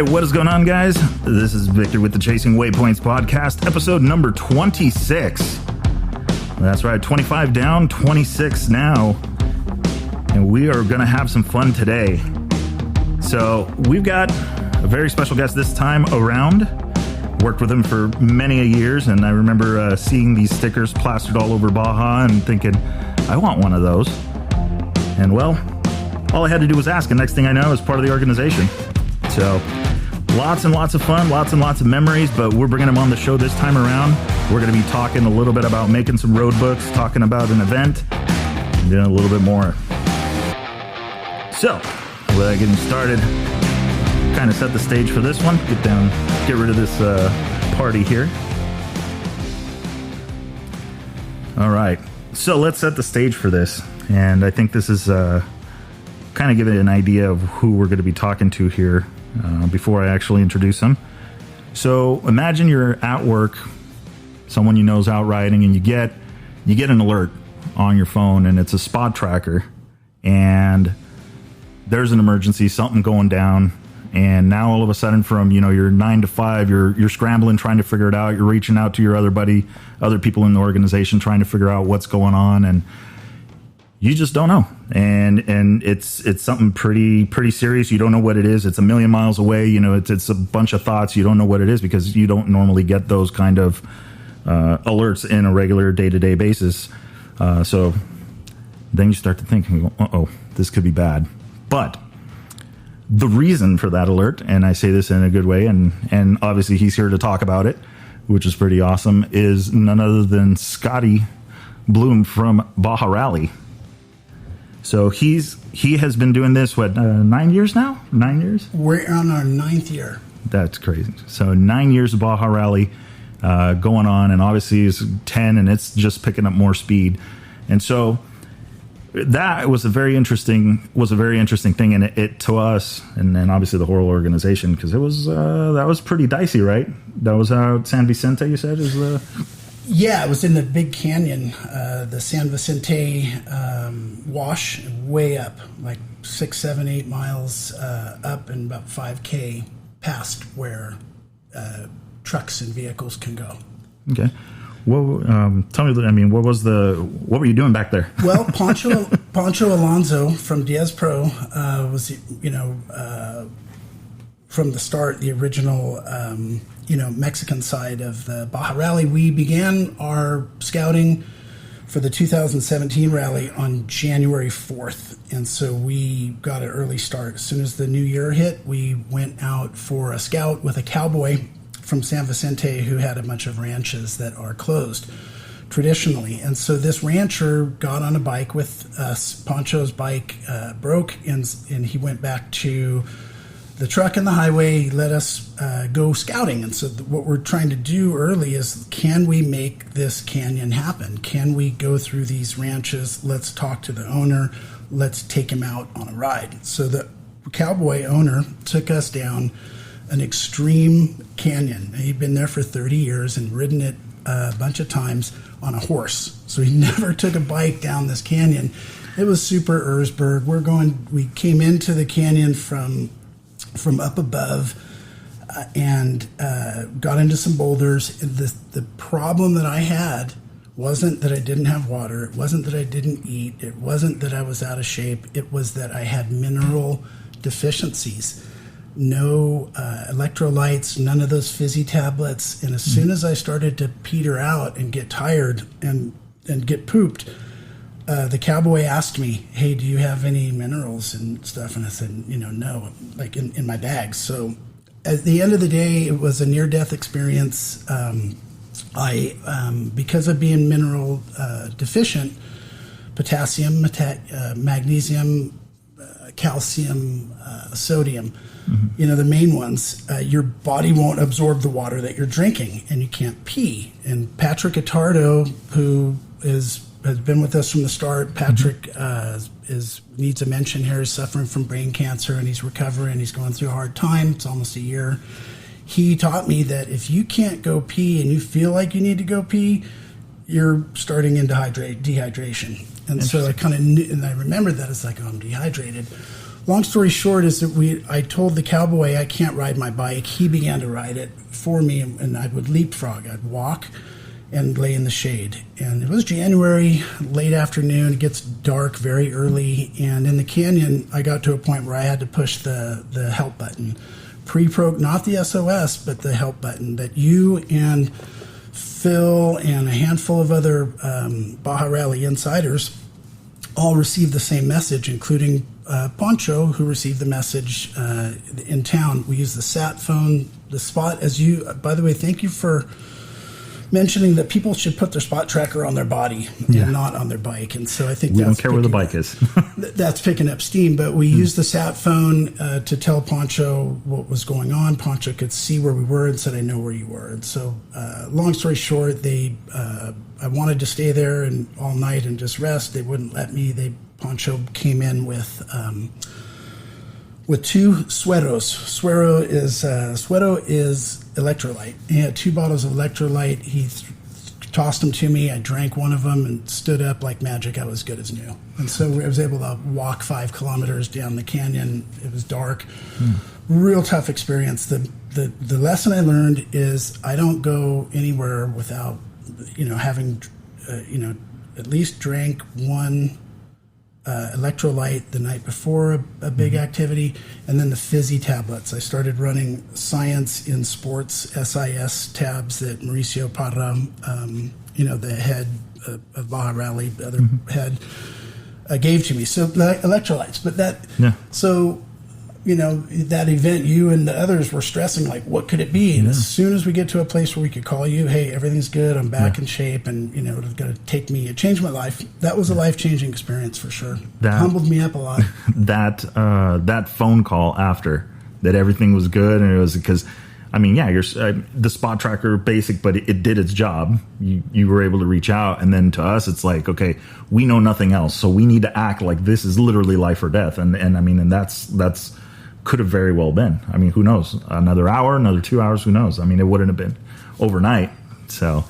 right, what is going on, guys? This is Victor with the Chasing Waypoints podcast, episode number 26. That's right, 25 down, 26 now. And we are going to have some fun today. So we've got a very special guest this time around. Worked with him for many years, and I remember seeing these stickers plastered all over Baja and thinking, I want one of those. And well, all I had to do was ask, and next thing I know, I was part of the organization. So lots and lots of fun, lots and lots of memories, but we're bringing him on the show this time around. We're going to be talking a little bit about making some road books, talking about an event, and then a little bit more. So, without getting started, kind of set the stage for this one. Get rid of this party here. All right, so let's set the stage for this, and I think this is kind of give it an idea of who we're going to be talking to here before I actually introduce him. So imagine you're at work, someone you know is out riding, and you get an alert on your phone, and it's a spot tracker, and there's an emergency, something going down, and now all of a sudden from your 9 to 5, you're scrambling, trying to figure it out. You're reaching out to your other people in the organization, trying to figure out what's going on, and you just don't know. And it's something pretty serious. You don't know what it is. It's a million miles away. It's a bunch of thoughts. You don't know what it is because you don't normally get those kind of alerts in a regular day-to-day basis. So then you start to think, uh-oh, this could be bad. But the reason for that alert, and I say this in a good way, and obviously he's here to talk about it, which is pretty awesome, is none other than Scotty Bloom from Baja Rally. So he has been doing this, 9 years now? 9 years? We're on our 9th year. That's crazy. So 9 years of Baja Rally going on, and obviously it's 10, and it's just picking up more speed. And so that was a very interesting thing, and it to us, and then obviously the whole organization, because that was pretty dicey, right? That was out San Vicente, you said, is the... Yeah, it was in the Big Canyon, the San Vicente wash, way up, like 6, 7, 8 miles up, and about 5K past where trucks and vehicles can go. Okay. Well, tell me, what were you doing back there? Well, Pancho Alonso from Diaz Pro was, from the start, the original, Mexican side of the Baja Rally. We began our scouting for the 2017 rally on January 4th. And so we got an early start. As soon as the new year hit, we went out for a scout with a cowboy from San Vicente who had a bunch of ranches that are closed traditionally. And so this rancher got on a bike with us. Pancho's bike broke, and he went back to the truck and the highway. He let us go scouting. And so what we're trying to do early is, can we make this canyon happen? Can we go through these ranches? Let's talk to the owner. Let's take him out on a ride. So the cowboy owner took us down an extreme canyon. He'd been there for 30 years and ridden it a bunch of times on a horse. So he never took a bike down this canyon. It was super Erzberg. We came into the canyon from up above and got into some boulders. The problem that I had wasn't that I didn't have water. It wasn't that I didn't eat. It wasn't that I was out of shape. It was that I had mineral deficiencies. No electrolytes, none of those fizzy tablets. And as soon as I started to peter out and get tired and get pooped, the cowboy asked me, hey, do you have any minerals and stuff? And I said, no, like in my bags. So at the end of the day, it was a near-death experience. Because of being mineral deficient, potassium, magnesium, calcium, sodium, the main ones, your body won't absorb the water that you're drinking, and you can't pee. And Patrick Attardo, who has been with us from the start, Patrick needs a mention here. He's suffering from brain cancer, and he's recovering. He's going through a hard time. It's almost a year. He taught me that if you can't go pee and you feel like you need to go pee, you're starting into dehydration. And so I kind of knew, and I remembered that it's like, oh, I'm dehydrated. long story short is that I told the cowboy I can't ride my bike. He began to ride it for me, and I would leapfrog. I'd walk and lay in the shade. And it was January, late afternoon. It gets dark very early. And in the canyon, I got to a point where I had to push the help button. Not the SOS, but the help button that you and Phil and a handful of other Baja Rally insiders all received the same message, including Poncho, who received the message in town. We use the sat phone, the spot, by the way, thank you for mentioning that people should put their spot tracker on their body and not on their bike. And so I think we don't care where the bike is. That's picking up steam. But we used the sat phone to tell Poncho what was going on. Poncho could see where we were and said, I know where you were. And so long story short, I wanted to stay there and all night and just rest. They wouldn't let me. Poncho came in with 2 sueros. Suero is electrolyte. He had 2 bottles of electrolyte. He tossed them to me. I drank one of them and stood up like magic. I was good as new. And so I was able to walk 5 kilometers down the canyon. It was dark. Real tough experience. The lesson I learned is I don't go anywhere without, having, at least drank 1 electrolyte the night before a big activity, and then the fizzy tablets. I started running Science in Sports SIS tabs that Mauricio Parra, the head of Baja Rally, the other head, gave to me. So electrolytes, but that event, you and the others were stressing, like, what could it be? And as soon as we get to a place where we could call you, hey, everything's good, I'm back in shape, and, it was going to change my life. That was a life-changing experience for sure. That humbled me up a lot. That phone call after, that everything was good, and it was because, the spot tracker basic, but it did its job. You were able to reach out, and then to us, it's like, okay, we know nothing else, so we need to act like this is literally life or death, and that's could have very well been. Who knows? Another hour, another 2 hours, who knows? It wouldn't have been overnight. So,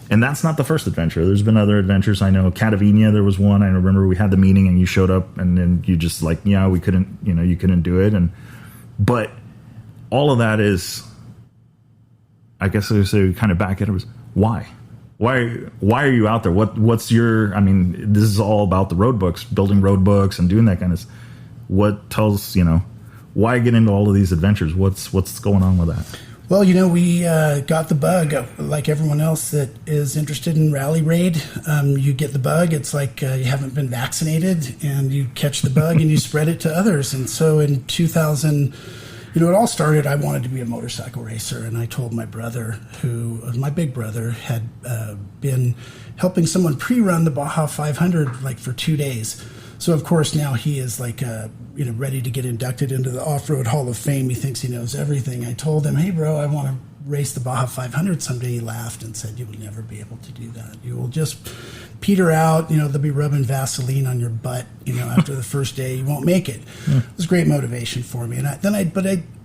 and that's not the first adventure. There's been other adventures. I know Catavenia, there was one. I remember we had the meeting and you showed up and then you just like, we couldn't, you couldn't do it. But all of that is, I guess I would say kind of back at it was why? Why are you out there? What's your, this is all about the road books, building road books and doing that kind of stuff. What tells, why get into all of these adventures? What's going on with that? Well, we got the bug, like everyone else that is interested in Rally Raid. You get the bug. It's like you haven't been vaccinated, and you catch the bug and you spread it to others. And so in 2000, it all started, I wanted to be a motorcycle racer, and I told my brother, my big brother, had been helping someone pre-run the Baja 500 like for 2 days. So, of course, now he is like, ready to get inducted into the Off-Road Hall of Fame. He thinks he knows everything. I told him, hey, bro, I want to race the Baja 500 someday. He laughed and said, you will never be able to do that. You will just peter out. They'll be rubbing Vaseline on your butt, after the first day. You won't make it. It was great motivation for me. And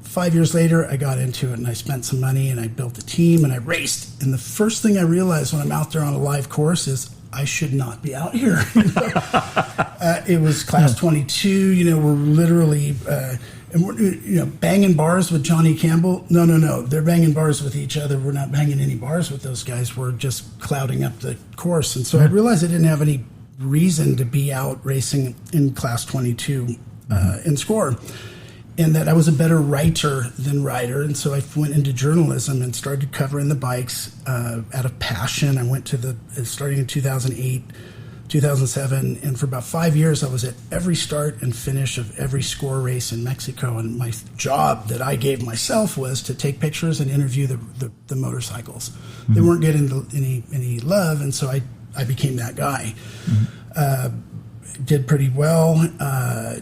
5 years later, I got into it, and I spent some money, and I built a team, and I raced. And the first thing I realized when I'm out there on a live course is I should not be out here. It was class 22. We're literally, and we're, banging bars with Johnny Campbell. No. They're banging bars with each other. We're not banging any bars with those guys. We're just clouding up the course. And so I realized I didn't have any reason to be out racing in class 22 in score, and that I was a better writer than rider. And so I went into journalism and started covering the bikes out of passion. I went starting in 2008, 2007, and for about 5 years I was at every start and finish of every score race in Mexico. And my job that I gave myself was to take pictures and interview the motorcycles. They weren't getting any love, and so I became that guy. Did pretty well,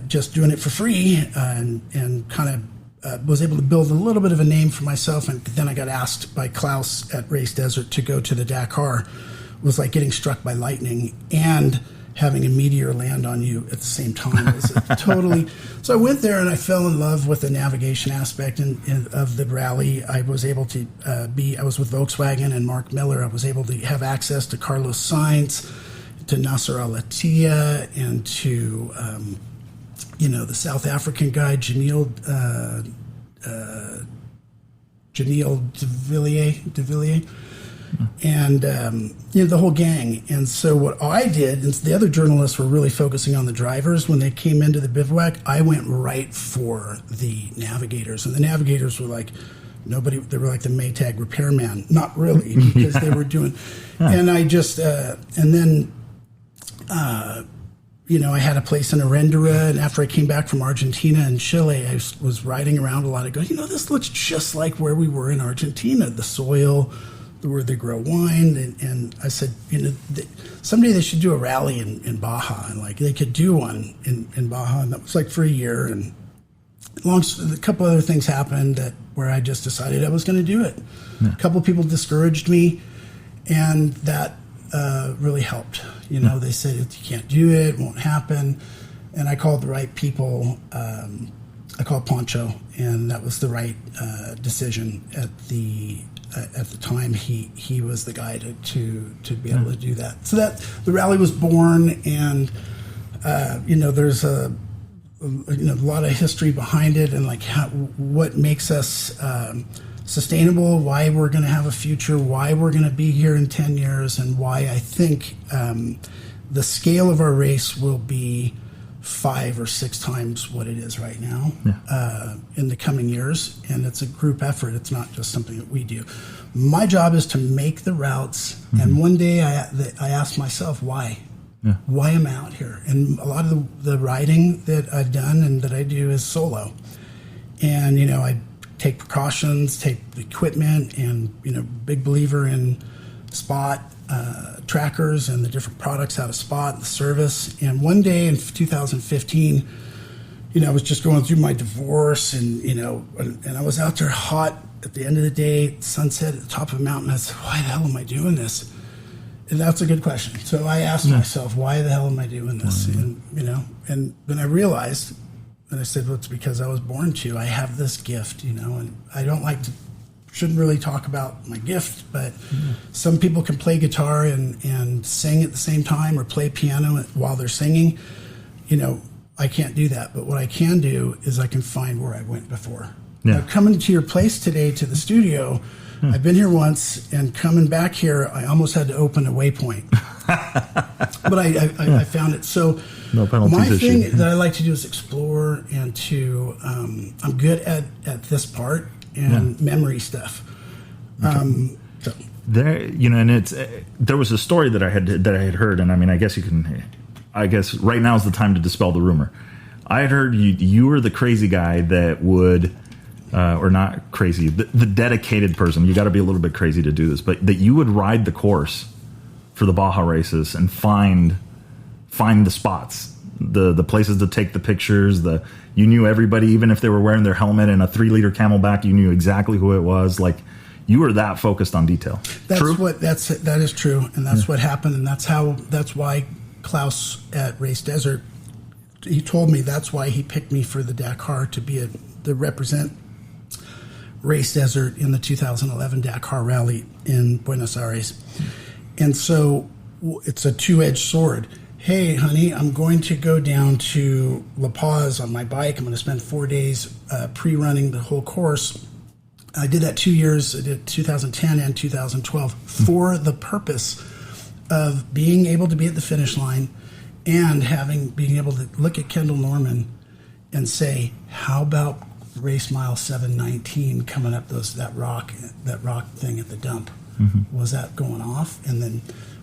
just doing it for free, and kind of was able to build a little bit of a name for myself. And then I got asked by Klaus at Race Desert to go to the Dakar. It was like getting struck by lightning and having a meteor land on you at the same time. It was totally. So I went there and I fell in love with the navigation aspect of the rally. I was able to I was with Volkswagen and Mark Miller. I was able to have access to Carlos Sainz, to Nasser Al-Attiyah, and to the South African guy, Jamil de Villiers, and the whole gang. And so what I did, and the other journalists were really focusing on the drivers when they came into the bivouac, I went right for the navigators. And the navigators were like, they were like the Maytag repairman. Not really, because they were doing, and I just, and then, I had a place in Arendara, and after I came back from Argentina and Chile, I was riding around a lot. I go, this looks just like where we were in Argentina, the soil, where they grow wine. And I said, someday they should do a rally in Baja, and like they could do one in Baja. And that was like for a year. And a couple other things happened where I just decided I was going to do it. Yeah. A couple of people discouraged me, and that really helped. They said, you can't do it won't happen. And I called the right people. I called Poncho, and that was the right decision at the time. He was the guy to be able to do that. So that the rally was born, and there's a lot of history behind it, and like what makes us sustainable, why we're going to have a future, why we're going to be here in 10 years, and why I think the scale of our race will be 5 or 6 times what it is right now in the coming years. And it's a group effort. It's not just something that we do. My job is to make the routes. And one day I asked myself, why? Why am I out here? And a lot of the riding that I've done and that I do is solo. And, I take precautions, take the equipment, and, big believer in Spot trackers and the different products out of Spot, the service. And one day in 2015, I was just going through my divorce, and I was out there hot at the end of the day, sunset at the top of a mountain. I said, why the hell am I doing this? And that's a good question. So I asked myself, why the hell am I doing this? And and then I realized, and I said, well, it's because I was born to. I have this gift, and I shouldn't really talk about my gift, but some people can play guitar and sing at the same time, or play piano while they're singing. I can't do that, but what I can do is I can find where I went before. Now, coming to your place today, to the studio, I've been here once, and coming back here, I almost had to open a waypoint. But I found it. So no penalties my thing issue. that I like to do is explore, and to I'm good at this part and memory stuff. So. There, and there was a story that I had heard, and I mean, I guess right now is the time to dispel the rumor. I had heard you were the crazy guy that would. Or not crazy, the dedicated person. You got to be a little bit crazy to do this, but that you would ride the course for the Baja races and find the spots, the places to take the pictures. You knew everybody, even if they were wearing their helmet and a 3-liter Camelback. You knew exactly who it was. Like, you were that focused on detail. That is true, and that's what happened, and that's why Klaus at Race Desert, he told me that's why he picked me for the Dakar to represent Race Desert in the 2011 Dakar Rally in Buenos Aires. And so it's a two-edged sword. Hey, honey, I'm going to go down to La Paz on my bike. I'm going to spend 4 days pre-running the whole course. I did that 2 years. I did 2010 and 2012 for the purpose of being able to be at the finish line and being able to look at Kendall Norman and say, how about race mile 719 coming up that rock thing at the dump? Was that going off? And then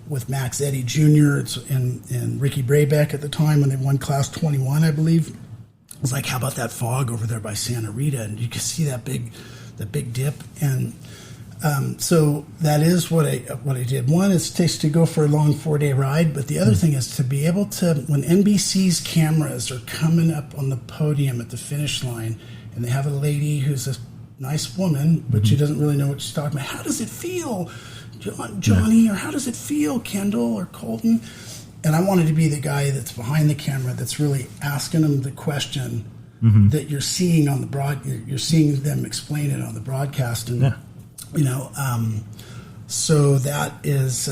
with Max Eddy Jr. and Ricky Brabeck at the time, when they won Class 21, I believe, it was like, how about that fog over there by Santa Rita? And you can see that big dip. And so that is what I did. One is to go for a long 4-day ride, but the other thing is to be able to, when NBC's cameras are coming up on the podium at the finish line, and they have a lady who's a nice woman, but she doesn't really know what she's talking about. How does it feel, Johnny? Or how does it feel, Kendall or Colton? And I wanted to be the guy that's behind the camera that's really asking them the question that you're seeing on the you're seeing them explain it on the broadcast. And, so that is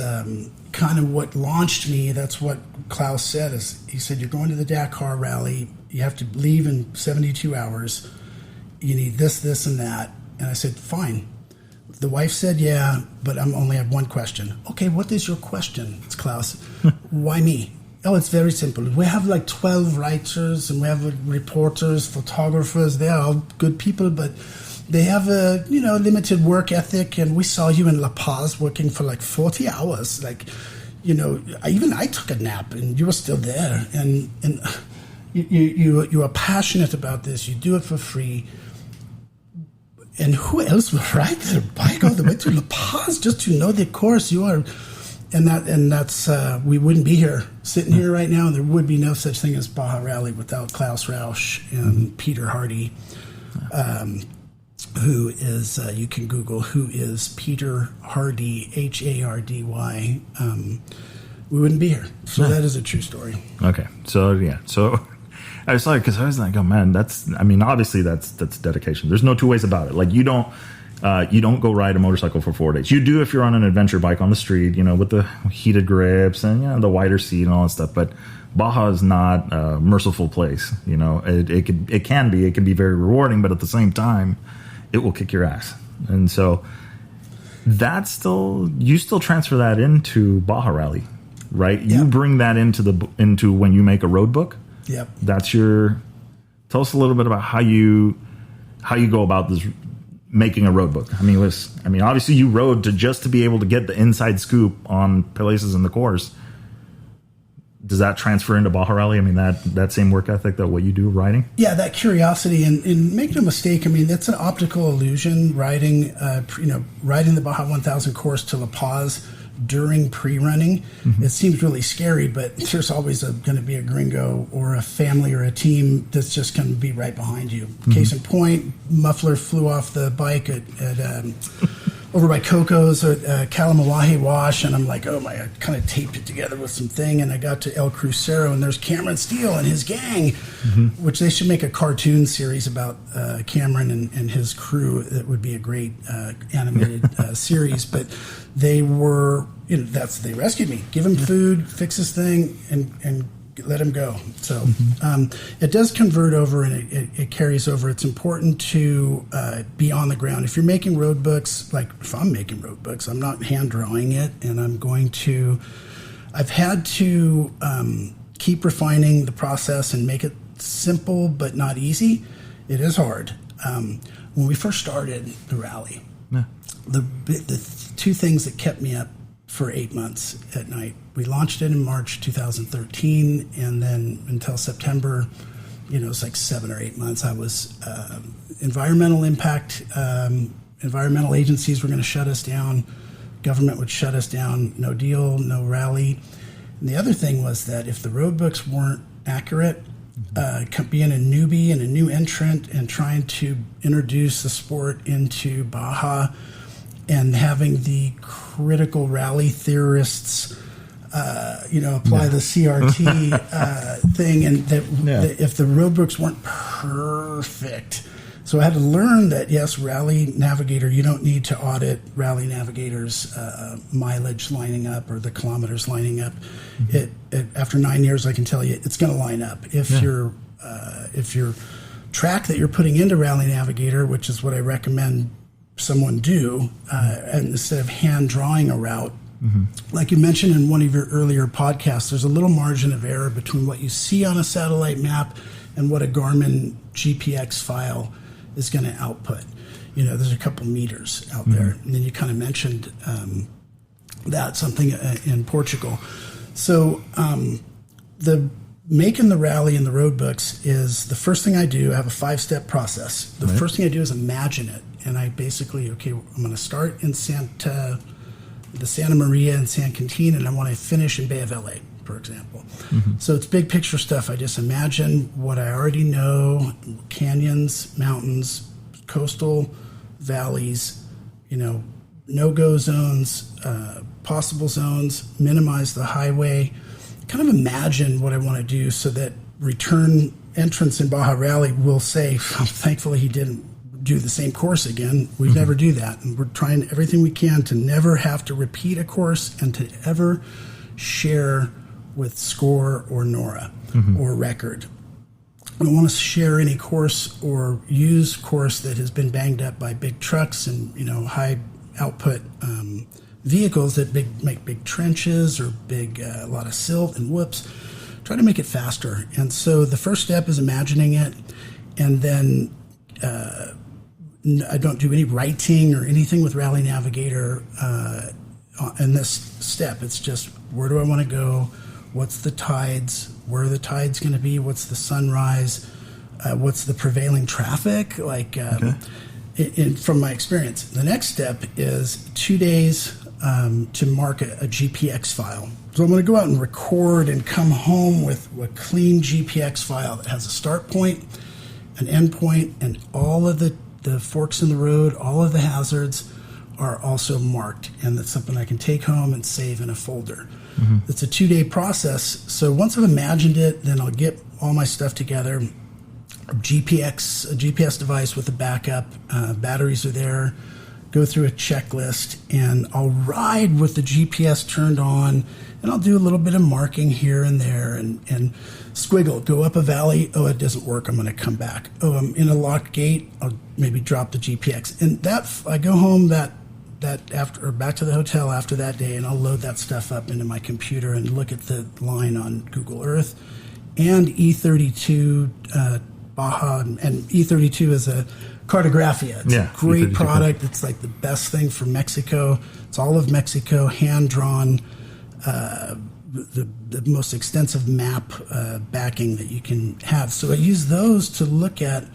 kind of what launched me. That's what Klaus said. He said, you're going to the Dakar Rally You have to leave in 72 hours. You need this, and that. And I said, fine. The wife said, yeah, but I only have one question. Okay, what is your question? It's Klaus. Why me? Oh, it's very simple. We have like 12 writers, and we have reporters, photographers. They are all good people, but they have a limited work ethic. And we saw you in La Paz working for like 40 hours. Like, I took a nap, and you were still there. And you are passionate about this. You do it for free. And who else would ride their bike all the way to La Paz just to know the course? You are, and that's we wouldn't be here sitting here right now. There would be no such thing as Baja Rally without Klaus Rausch and Peter Hardy, who is you can Google who is Peter Hardy, Hardy. We wouldn't be here. So that is a true story. Okay, so. I was like, because I was like, oh man, obviously that's dedication. There's no two ways about it. Like you don't go ride a motorcycle for 4 days. You do if you're on an adventure bike on the street, with the heated grips and the wider seat and all that stuff. But Baja is not a merciful place. It can be very rewarding, but at the same time, it will kick your ass. And so you still transfer that into Baja Rally, right? Yeah. You bring that into when you make a road book. Yep. Tell us a little bit about how you go about this, making a road book. Obviously you rode to be able to get the inside scoop on places in the course. Does that transfer into Baja Rally? That same work ethic that what you do riding? Yeah, that curiosity and make no mistake. That's an optical illusion riding the Baja 1000 course to La Paz during pre-running. Mm-hmm. It seems really scary, but there's always going to be a gringo or a family or a team that's just going to be right behind you. Mm-hmm. Case in point, muffler flew off the bike at over by Coco's at Kalamawahe Wash, and I'm like, oh my, I kind of taped it together with some thing, and I got to El Crucero, and there's Cameron Steele and his gang, mm-hmm. which they should make a cartoon series about Cameron and his crew. That would be a great animated series, but they were, they rescued me, give him food, fix his thing, and let him go. So mm-hmm. It does convert over, and it carries over. It's important to be on the ground. If you're making road books, like if I'm making road books, I'm not hand drawing it, and I've had to keep refining the process and make it simple but not easy. It is hard. When we first started the rally, the two things that kept me up for 8 months at night. We launched it in March 2013, and then until September, it was like 7 or 8 months. I was environmental impact. Environmental agencies were going to shut us down. Government would shut us down. No deal, no rally. And the other thing was that if the road books weren't accurate, being a newbie and a new entrant and trying to introduce the sport into Baja, and having the critical rally theorists, apply the CRT thing, and that if the road books weren't perfect. So I had to learn that, yes, Rally Navigator, you don't need to audit Rally Navigator's mileage lining up or the kilometers lining up. Mm-hmm. After 9 years, I can tell you it's going to line up. If your track that you're putting into Rally Navigator, which is what I recommend someone do, and instead of hand drawing a route, mm-hmm. like you mentioned in one of your earlier podcasts, there's a little margin of error between what you see on a satellite map and what a Garmin GPX file is going to output. There's a couple meters out mm-hmm. there, and then you kind of mentioned that something in Portugal. So the making the rally and the road books is the first thing I do. I have a 5-step process. The first thing I do is imagine it. And I basically, I'm going to start in the Santa Maria and San Quintin, and I want to finish in Bay of LA, for example. Mm-hmm. So it's big picture stuff. I just imagine what I already know: canyons, mountains, coastal valleys, no-go zones, possible zones, minimize the highway. Kind of imagine what I want to do so that return entrants in Baja Rally will say, thankfully he didn't do the same course again. We mm-hmm. never do that. And we're trying everything we can to never have to repeat a course and to ever share with Score or Nora mm-hmm. or Record. I don't want to share any course or use course that has been banged up by big trucks and, high output vehicles that make big trenches or a lot of silt and whoops. Try to make it faster. And so the first step is imagining it, and then I don't do any writing or anything with Rally Navigator in this step. It's just, where do I want to go? What's the tides? Where are the tides going to be? What's the sunrise? What's the prevailing traffic? From my experience. The next step is 2 days to mark a GPX file. So I'm going to go out and record and come home with a clean GPX file that has a start point, an end point, and all of the forks in the road, all of the hazards are also marked. And that's something I can take home and save in a folder. Mm-hmm. It's a 2-day process. So once I've imagined it, then I'll get all my stuff together. A GPS device with a backup, batteries are there, go through a checklist, and I'll ride with the GPS turned on, and I'll do a little bit of marking here and there, and squiggle, go up a valley, oh, it doesn't work, I'm going to come back. Oh, I'm in a locked gate, I'll maybe drop the GPX. And I go home that after, or back to the hotel after that day, and I'll load that stuff up into my computer and look at the line on Google Earth and E32 Baja, and E32 is a cartographia. It's a great E32 product. It's like the best thing for Mexico. It's all of Mexico, hand-drawn, the most extensive map backing that you can have. So I use those to look at,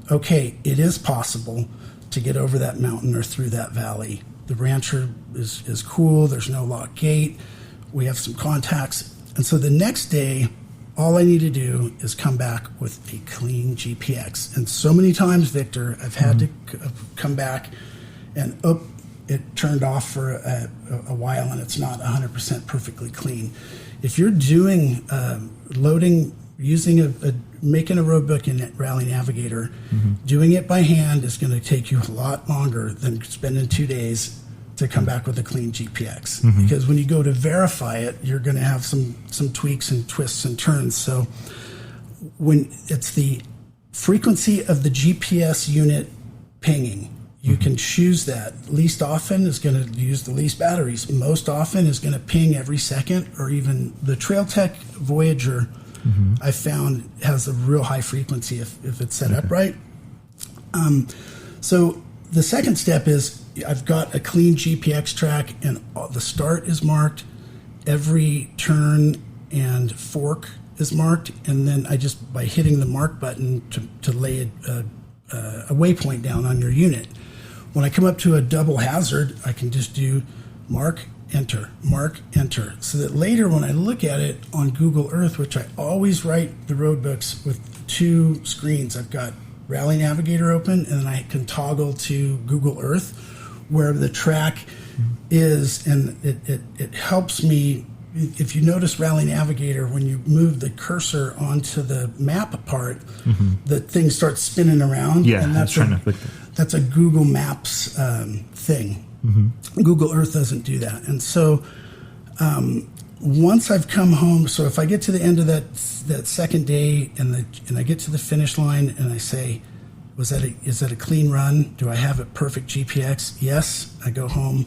okay, it is possible to get over that mountain or through that valley. The rancher is cool. There's no locked gate. We have some contacts. And so the next day, all I need to do is come back with a clean GPX. And so many times, Victor, I've had to come back and, it turned off for a while and it's not 100% perfectly clean. If you're doing loading, using making a roadbook in Rally Navigator, doing it by hand is going to take you a lot longer than spending 2 days to come back with a clean GPX. Because when you go to verify it, you're going to have some tweaks and twists and turns. So when it's the frequency of the GPS unit pinging, you can choose that. Least often is going to use the least batteries. Most often is going to ping every second, or even the TrailTech Voyager I found has a real high frequency if it's set up right. So the second step is I've got a clean GPX track, and the start is marked. Every turn and fork is marked, and then I just, by hitting the mark button to lay a waypoint down on your unit. When I come up to a double hazard, I can just do mark, enter, so that later when I look at it on Google Earth, which I always write the road books with 2 screens, I've got Rally Navigator open, and then I can toggle to Google Earth where the track is, and it helps me. If you notice Rally Navigator, when you move the cursor onto the map part, the thing starts spinning around. Yeah, and that's a Google Maps thing. Google Earth doesn't do that. And so once I've come home, so if I get to the end of that second day and I get to the finish line and I say, is that a clean run? Do I have a perfect GPX? Yes. I go home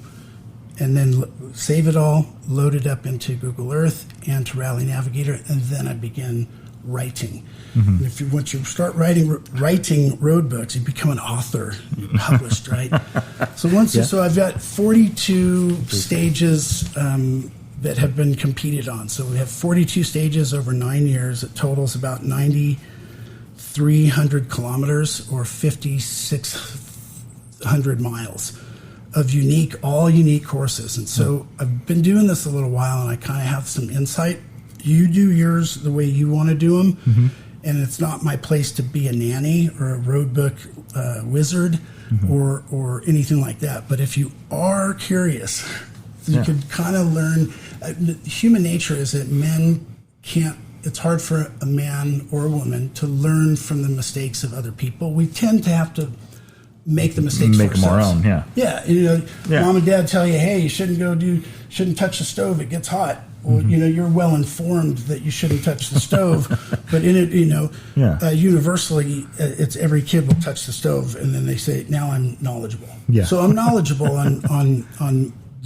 and then save it all, load it up into Google Earth and to Rally Navigator, and then I begin writing. And once you start writing road books, you become an author. You're published, right? So I've got 42 stages that have been competed on. So we have 42 stages over 9 years. It totals about 9,300 kilometers or 5,600 miles of all unique courses. And so I've been doing this a little while, and I kind of have some insight. You do yours the way you want to do them, and it's not my place to be a nanny or a roadbook wizard or anything like that. But if you are curious, you can kind of learn. Human nature is that men can't. It's hard for a man or a woman to learn from the mistakes of other people. We tend to have to make the mistakes make them our own. Mom and dad tell you, hey, you shouldn't touch the stove, it gets hot. Well, you're well informed that you shouldn't touch the stove, but in it, universally, it's every kid will touch the stove, and then they say, "Now I'm knowledgeable." Yeah. So I'm knowledgeable on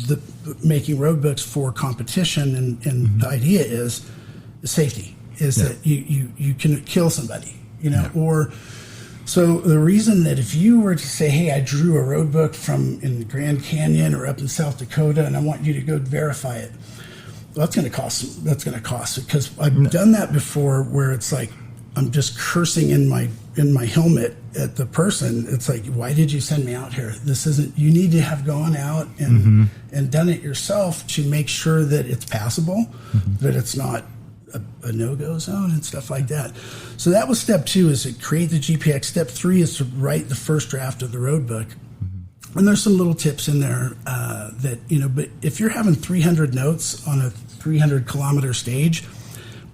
the making road books for competition, and the idea is safety. Is that you can kill somebody, or. So the reason that if you were to say, "Hey, I drew a road book from in the Grand Canyon or up in South Dakota, and I want you to go verify it," well, that's going to cost. That's going to cost, because I've done that before, where it's like I'm just cursing in my helmet at the person. It's like, why did you send me out here? This isn't. You need to have gone out and done it yourself to make sure that it's passable, that it's not a no-go zone and stuff like that. So that was step 2, is to create the GPX. Step 3 is to write the first draft of the road book. And there's some little tips in there that, but if you're having 300 notes on a 300-kilometer stage,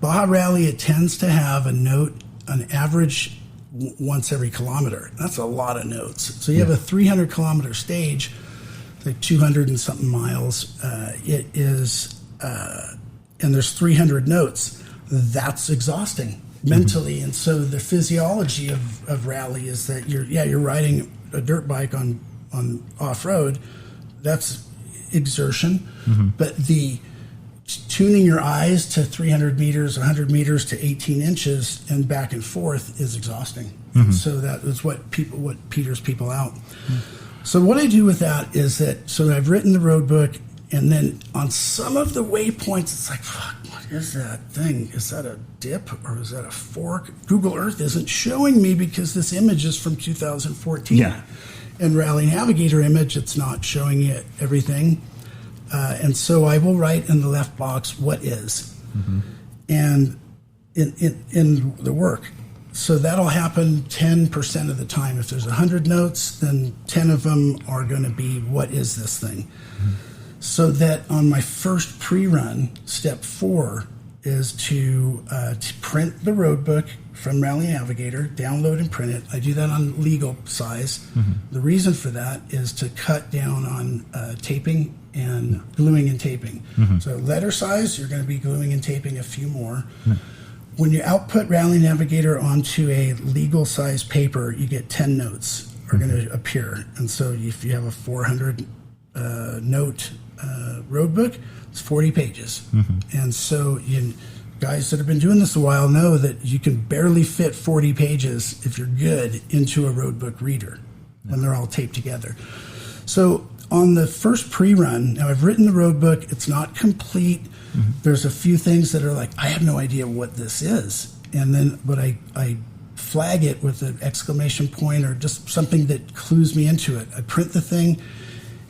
Baja Rally, it tends to have a note on average once every kilometer. That's a lot of notes. So you have a 300-kilometer stage, like 200 and something miles. It is... and there's 300 notes. That's exhausting mentally. And so the physiology of rally is that you're riding a dirt bike on off-road. That's exertion. But the tuning your eyes to 300 meters, 100 meters to 18 inches and back and forth is exhausting. And so that is what peters people out. So what I do with that is that, so I've written the road book, and then on some of the waypoints, it's like, fuck, what is that thing? Is that a dip or is that a fork? Google Earth isn't showing me because this image is from 2014. Yeah. And Rally Navigator image, it's not showing it everything. And so I will write in the left box, what is? And in the work. So that'll happen 10% of the time. If there's 100 notes, then 10 of them are going to be, what is this thing? So that on my first pre-run, step 4 is to print the road book from Rally Navigator, download and print it. I do that on legal size. The reason for that is to cut down on taping and gluing and taping. So letter size, you're going to be gluing and taping a few more. When you output Rally Navigator onto a legal size paper, you get 10 notes are going to appear. And so if you have a 400 note road book, it's 40 pages. And so guys that have been doing this a while know that you can barely fit 40 pages, if you're good, into a road book reader when they're all taped together. So on the first pre-run, now I've written the road book, it's not complete. There's a few things that are like, I have no idea what this is. And then, but I flag it with an exclamation point or just something that clues me into it. I print the thing.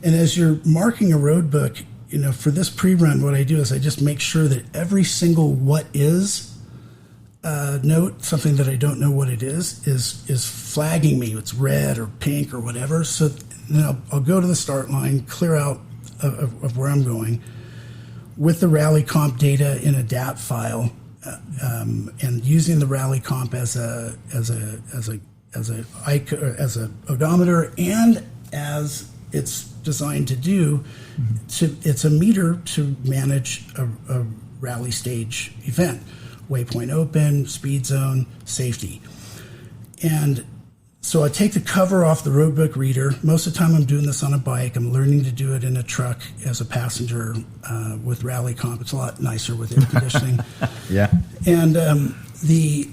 And as you're marking a road book, for this pre-run, what I do is I just make sure that every single what is note, something that I don't know what it is flagging me. It's red or pink or whatever. So then I'll go to the start line, clear out of where I'm going with the rally comp data in a DAP file, and using the rally comp as a odometer and as it's designed to do. It's a meter to manage a rally stage event, waypoint open, speed zone, safety. And so I take the cover off the roadbook reader. Most of the time I'm doing this on a bike. I'm learning to do it in a truck as a passenger with rally comp. It's a lot nicer with air conditioning. Yeah. And the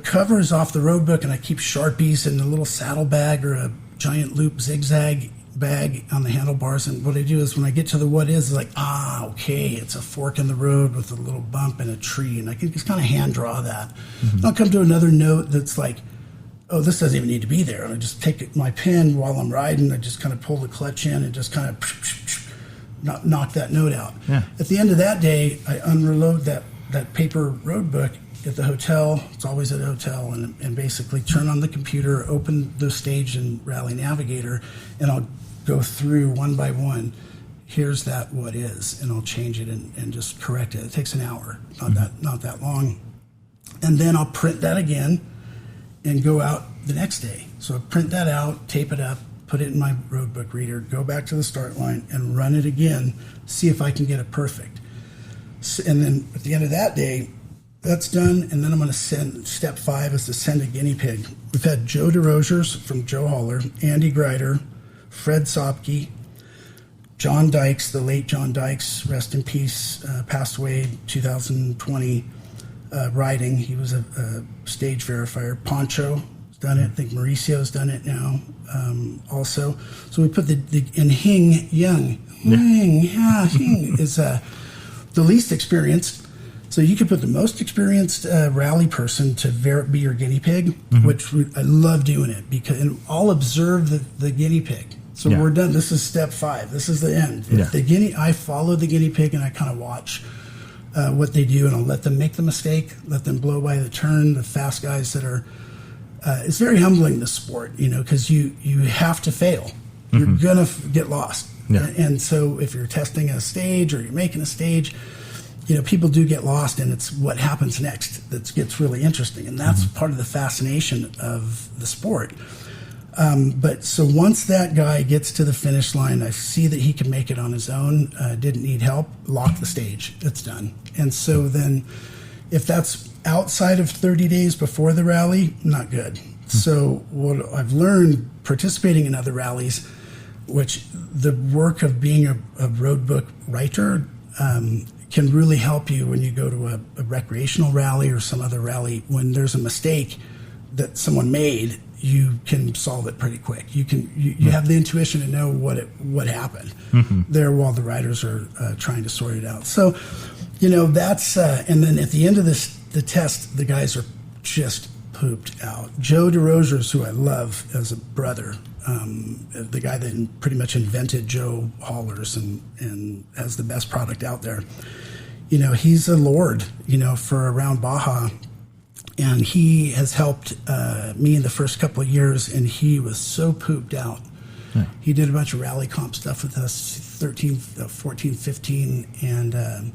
cover is off the roadbook, and I keep Sharpies in a little saddle bag or a giant loop zigzag bag on the handlebars. And what I do is when I get to the what is, it's like, okay, it's a fork in the road with a little bump and a tree, and I can just kind of hand draw that. I'll come to another note that's like, oh, this doesn't even need to be there. And I just take my pen while I'm riding. I just kind of pull the clutch in and just kind of knock that note out. Yeah. At the end of that day, I unreload that paper road book at the hotel. It's always at a hotel, and basically turn on the computer, open the stage in Rally Navigator, and I'll go through one by one. Here's that what is, and I'll change it and just correct it. It takes an hour, not that long. And then I'll print that again and go out the next day. So I print that out, tape it up, put it in my roadbook reader, go back to the start line and run it again, see if I can get it perfect. And then at the end of that day, that's done, and then I'm going to send, step 5 is to send a guinea pig. We've had Joe DeRosiers from Joe Holler, Andy Grider, Fred Sopke, John Dykes, the late John Dykes, rest in peace, passed away 2020, riding. He was a stage verifier. Poncho's done it. I think Mauricio's done it now also. So we put and Hing Young. Hing is the least experienced. So you could put the most experienced rally person to be your guinea pig, which I love doing it because and I'll observe the guinea pig. So we're done. This is step 5. This is the end. I follow the guinea pig and I kind of watch what they do, and I'll let them make the mistake, let them blow by the turn. The fast guys that are, it's very humbling, this sport, because you have to fail. You're gonna get lost, and so if you're testing a stage or you're making a stage, people do get lost, and it's what happens next that gets really interesting, and that's part of the fascination of the sport. But so once that guy gets to the finish line, I see that he can make it on his own, didn't need help, lock the stage, it's done. And so then if that's outside of 30 days before the rally, not good. So what I've learned participating in other rallies, which the work of being a road book writer can really help you when you go to a recreational rally or some other rally. When there's a mistake that someone made, you can solve it pretty quick. You have the intuition to know what happened there while the riders are trying to sort it out. So, that's and then at the end of the test, the guys are just pooped out. Joe DeRosiers, who I love as a brother, the guy that pretty much invented Joe Haulers and has the best product out there. He's a lord, for around Baja. And he has helped me in the first couple of years, and he was so pooped out. He did a bunch of rally comp stuff with us, 13, 14, 15, and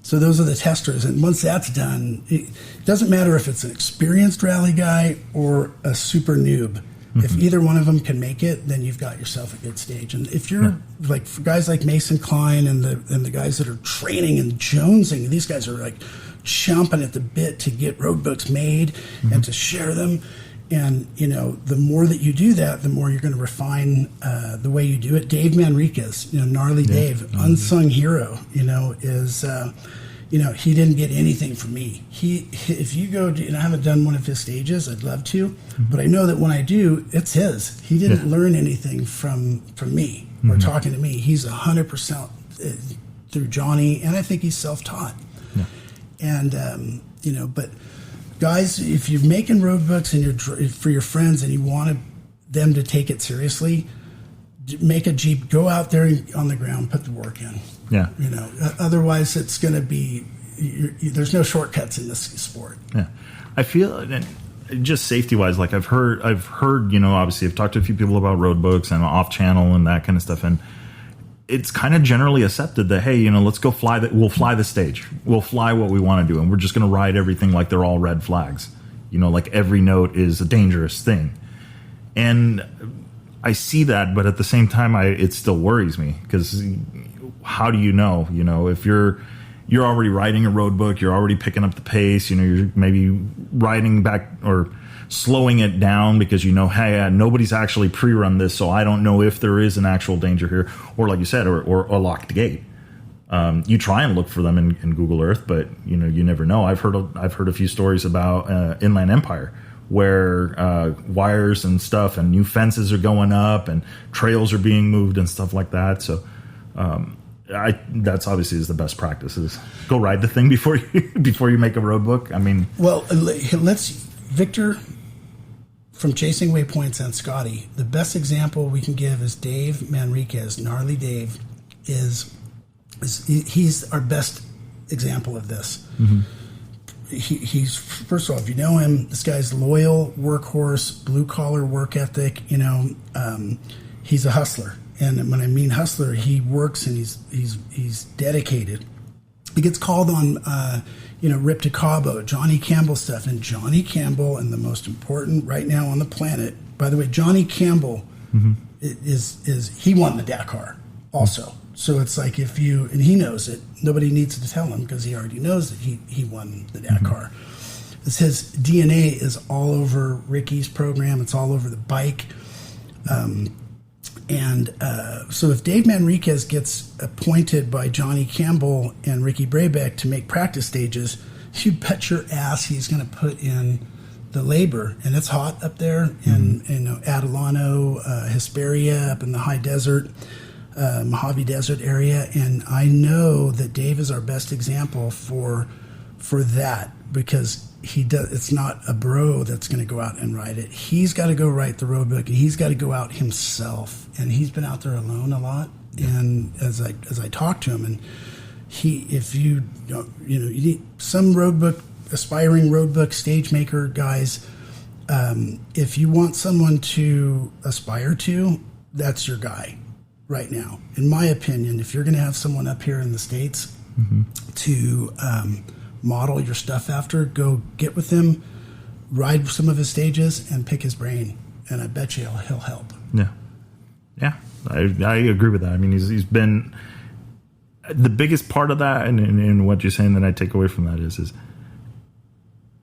so those are the testers. And once that's done, it doesn't matter if it's an experienced rally guy or a super noob. If either one of them can make it, then you've got yourself a good stage. And if you're like for guys like Mason Klein and the guys that are training and jonesing, these guys are like chomping at the bit to get road books made and to share them. And, the more that you do that, the more you're going to refine the way you do it. Dave Manriquez, Gnarly Dave, unsung hero, is, he didn't get anything from me. If you go to, and I haven't done one of his stages, I'd love to, but I know that when I do, it's his. He didn't learn anything from me or talking to me. He's 100% through Johnny, and I think he's self-taught. And, but guys, if you're making road books and you're for your friends and you want them to take it seriously, make a Jeep, go out there on the ground, put the work in. Otherwise it's going to be, there's no shortcuts in this sport. I feel just safety wise, like I've heard, obviously I've talked to a few people about road books and off channel and that kind of stuff. And it's kind of generally accepted that, hey, let's go fly we'll fly the stage. We'll fly what we want to do. And we're just going to ride everything like they're all red flags. Like every note is a dangerous thing. And I see that, but at the same time, it still worries me because how do you know? If you're already riding a road book, you're already picking up the pace, you're maybe riding back or slowing it down because hey, nobody's actually pre-run this, so I don't know if there is an actual danger here, or like you said, or a locked gate. You try and look for them in Google Earth, but you never know. I've heard a few stories about Inland Empire where wires and stuff and new fences are going up and trails are being moved and stuff like that. So that's obviously is the best practice is go ride the thing before you make a road book. I mean, well, Victor from Chasing Waypoints and Scotty, the best example we can give is Dave Manriquez. Gnarly Dave he's our best example of this. He's first of all, if you know him, this guy's loyal, workhorse, blue collar work ethic. He's a hustler, and when I mean hustler, he works and he's dedicated. He gets called on, Rip to Cabo, Johnny Campbell stuff. And Johnny Campbell, and the most important right now on the planet, by the way, Johnny Campbell is he won the Dakar also. So it's like and he knows it, nobody needs to tell him because he already knows that he won the Dakar. It's his DNA is all over Ricky's program. It's all over the bike. So if Dave Manriquez gets appointed by Johnny Campbell and Ricky Brabeck to make practice stages, you bet your ass he's going to put in the labor. And it's hot up there in Adelano, Hesperia, up in the high desert, Mojave Desert area. And I know that Dave is our best example for that, because it's not a bro that's going to go out and ride it. He's got to go write the road book, and he's got to go out himself. And he's been out there alone a lot. And as I talk to him, and if you need some road book, aspiring road book stage maker guys, if you want someone to aspire to, that's your guy right now. In my opinion, if you're going to have someone up here in the States to model your stuff after, go get with him, ride some of his stages, and pick his brain. And I bet you he'll help. Yeah, I agree with that. I mean, he's been the biggest part of that, and what you're saying that I take away from that is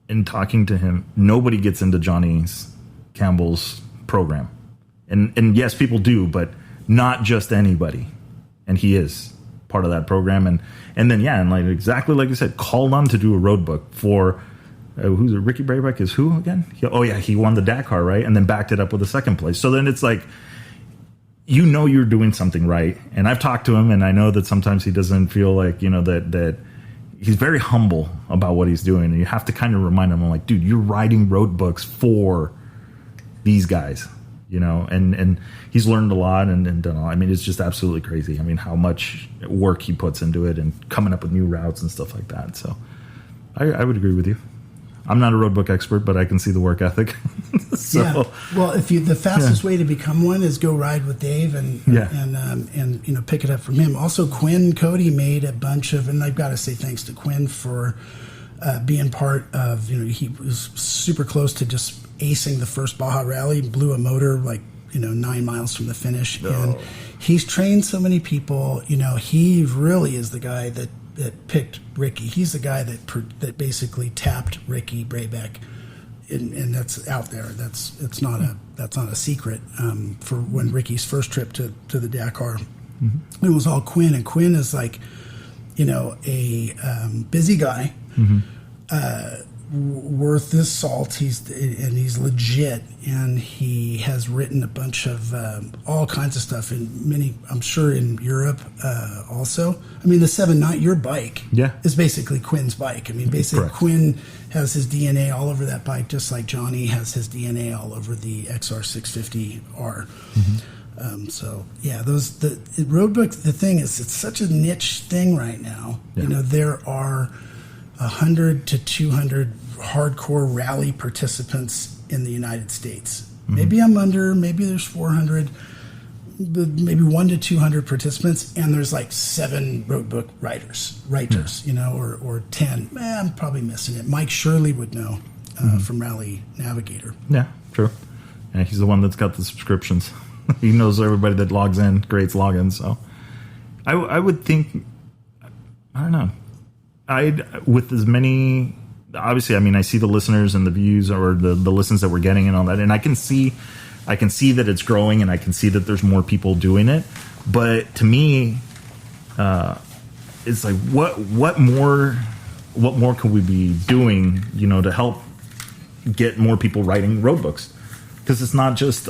in talking to him, nobody gets into Johnny Campbell's program, and yes, people do, but not just anybody, and he is part of that program, and then and like exactly like you said, called on to do a road book for who's it? Ricky Brabeck is who again? He won the Dakar, right, and then backed it up with a second place. So then it's like, you're doing something right. And I've talked to him, and I know that sometimes he doesn't feel like that he's very humble about what he's doing, and you have to kind of remind him, like, dude, you're writing road books for these guys. And he's learned a lot and done a lot. I mean, it's just absolutely crazy. I mean, how much work he puts into it and coming up with new routes and stuff like that. So I would agree with you. I'm not a road book expert, but I can see the work ethic. Yeah. Well, the fastest way to become one is go ride with Dave and pick it up from him. Also, Quinn Cody made a bunch of, and I've got to say thanks to Quinn for being part of, he was super close to just acing the first Baja Rally, blew a motor 9 miles from the finish. Oh. And he's trained so many people. He really is the guy that picked Ricky. He's the guy that basically tapped Ricky Brabeck, and that's out there. That's not a secret. For when Ricky's first trip to the Dakar, it was all Quinn, and Quinn is like, a busy guy. Worth his salt. He's legit, and he has written a bunch of all kinds of stuff I'm sure in Europe also. I mean, the 790, your bike, is basically Quinn's bike. I mean, basically correct. Quinn has his DNA all over that bike, just like Johnny has his DNA all over the XR650R. The road book. The thing is, it's such a niche thing right now. Yeah. There are 100 to 200 hardcore rally participants in the United States. Maybe I'm under, maybe there's 400, maybe 1 to 200 participants, and there's like 7 road book writers, or 10. I'm probably missing it. Mike Shirley would know from Rally Navigator. Yeah, true. Yeah, he's the one that's got the subscriptions. He knows everybody that logs in, creates logins. So I would think, I don't know. With as many, obviously, I mean, I see the listeners and the views or the listens that we're getting and all that, and I can see that it's growing, and I can see that there's more people doing it. But to me, it's like, what more can we be doing, to help get more people writing road books? Because it's not just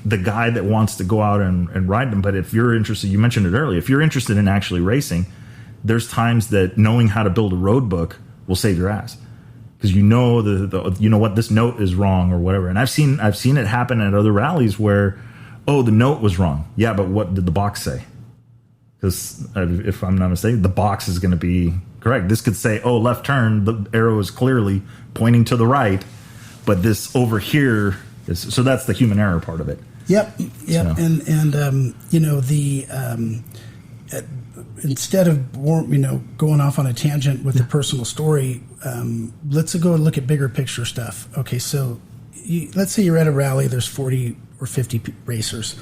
the guy that wants to go out and ride them. But if you're interested, you mentioned it earlier, if you're interested in actually racing, there's times that knowing how to build a road book will save your ass, because what this note is wrong or whatever. And I've seen it happen at other rallies where, the note was wrong. Yeah, but what did the box say? Because if I'm not mistaken, the box is going to be correct. This could say, left turn. The arrow is clearly pointing to the right, but this over here is, so that's the human error part of it. Yep. So. And instead of going off on a tangent with the personal story, let's go and look at bigger picture stuff. Okay, so let's say you're at a rally. There's 40 or 50 racers,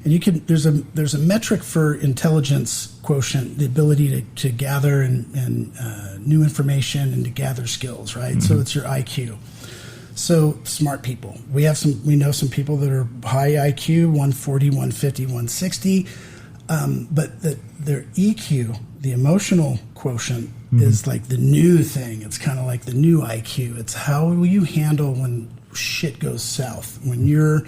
and there's a metric for intelligence quotient, the ability to gather and new information and to gather skills, right? So it's your IQ. So smart people. We know some people that are high IQ, 140, 150, 160. But their EQ, the emotional quotient, is like the new thing. It's kind of like the new IQ. It's how will you handle when shit goes south? When you're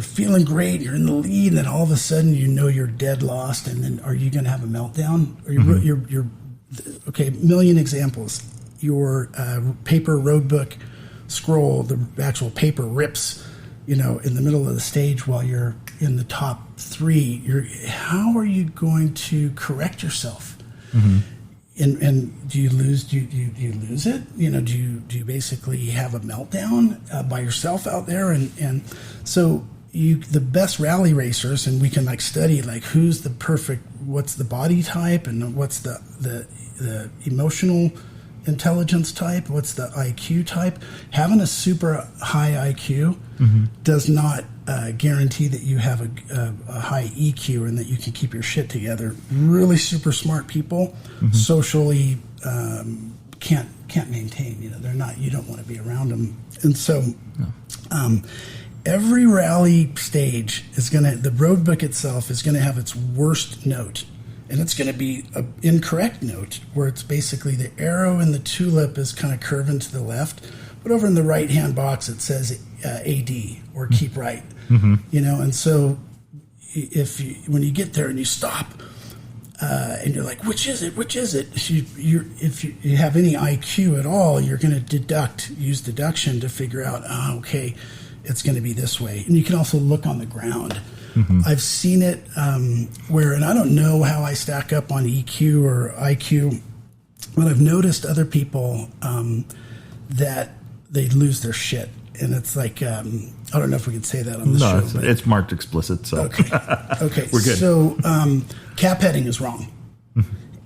feeling great, you're in the lead, and then all of a sudden you're dead lost, and then are you going to have a meltdown? Or you're okay. Million examples. Your paper roadbook scroll, the actual paper rips, in the middle of the stage while you're in the top 3. How are you going to correct yourself? And do you lose? Do you lose it? Do you basically have a meltdown by yourself out there? And so the best rally racers, and we can study who's the perfect, what's the body type, and what's the emotional intelligence type, what's the IQ type. Having a super high IQ does not guarantee that you have a high EQ and that you can keep your shit together. Really super smart people socially can't maintain. They're not. You don't want to be around them. And so every rally stage the road book itself is gonna have its worst note. And it's going to be an incorrect note where it's basically the arrow in the tulip is kind of curving to the left, but over in the right-hand box it says AD or keep right. And so when you get there and you stop and you're like, which is it? If you have any IQ at all, you're going to use deduction to figure out, okay, it's going to be this way. And you can also look on the ground. I've seen it where, and I don't know how I stack up on EQ or IQ, but I've noticed other people that they lose their shit. And it's like, I don't know if we can say that on the show. No, it's marked explicit. So okay, we're good. So cap heading is wrong.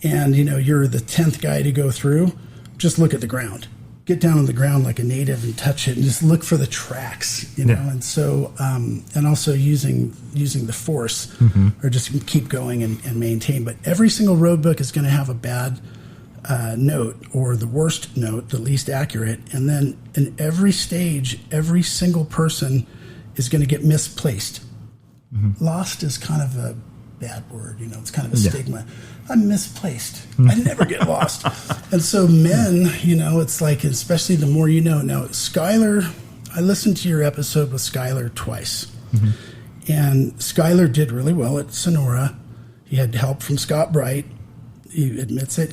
And, you're the 10th guy to go through. Just look at the ground. Get down on the ground like a native and touch it and just look for the tracks, know. And so, and also using the force or just keep going and maintain. But every single road book is going to have a bad note or the worst note, the least accurate. And then in every stage, every single person is going to get misplaced. Lost is kind of a bad word, it's kind of a stigma. I'm misplaced. I never get lost. And so men, it's like, especially the more you know. Now, Skylar, I listened to your episode with Skylar twice. And Skylar did really well at Sonora. He had help from Scott Bright. He admits it.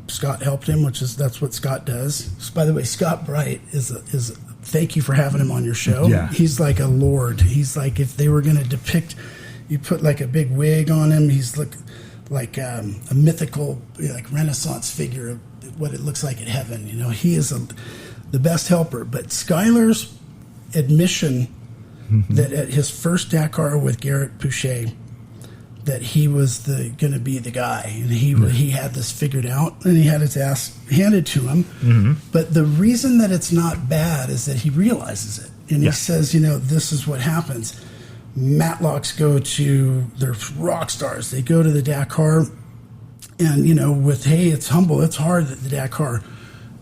Scott helped him, that's what Scott does. By the way, Scott Bright is thank you for having him on your show. Yeah. He's like a lord. He's like, if they were going to depict, you put like a big wig on him, he's like a mythical, Renaissance figure of what it looks like in heaven. He is the best helper. But Skylar's admission that at his first Dakar with Garrett Pouchet, that he was going to be the guy, and he had this figured out, and he had his ass handed to him. But the reason that it's not bad is that he realizes it, and he says, this is what happens. Matlocks go to, they're rock stars. They go to the Dakar, and with, hey, it's humble, it's hard at the Dakar.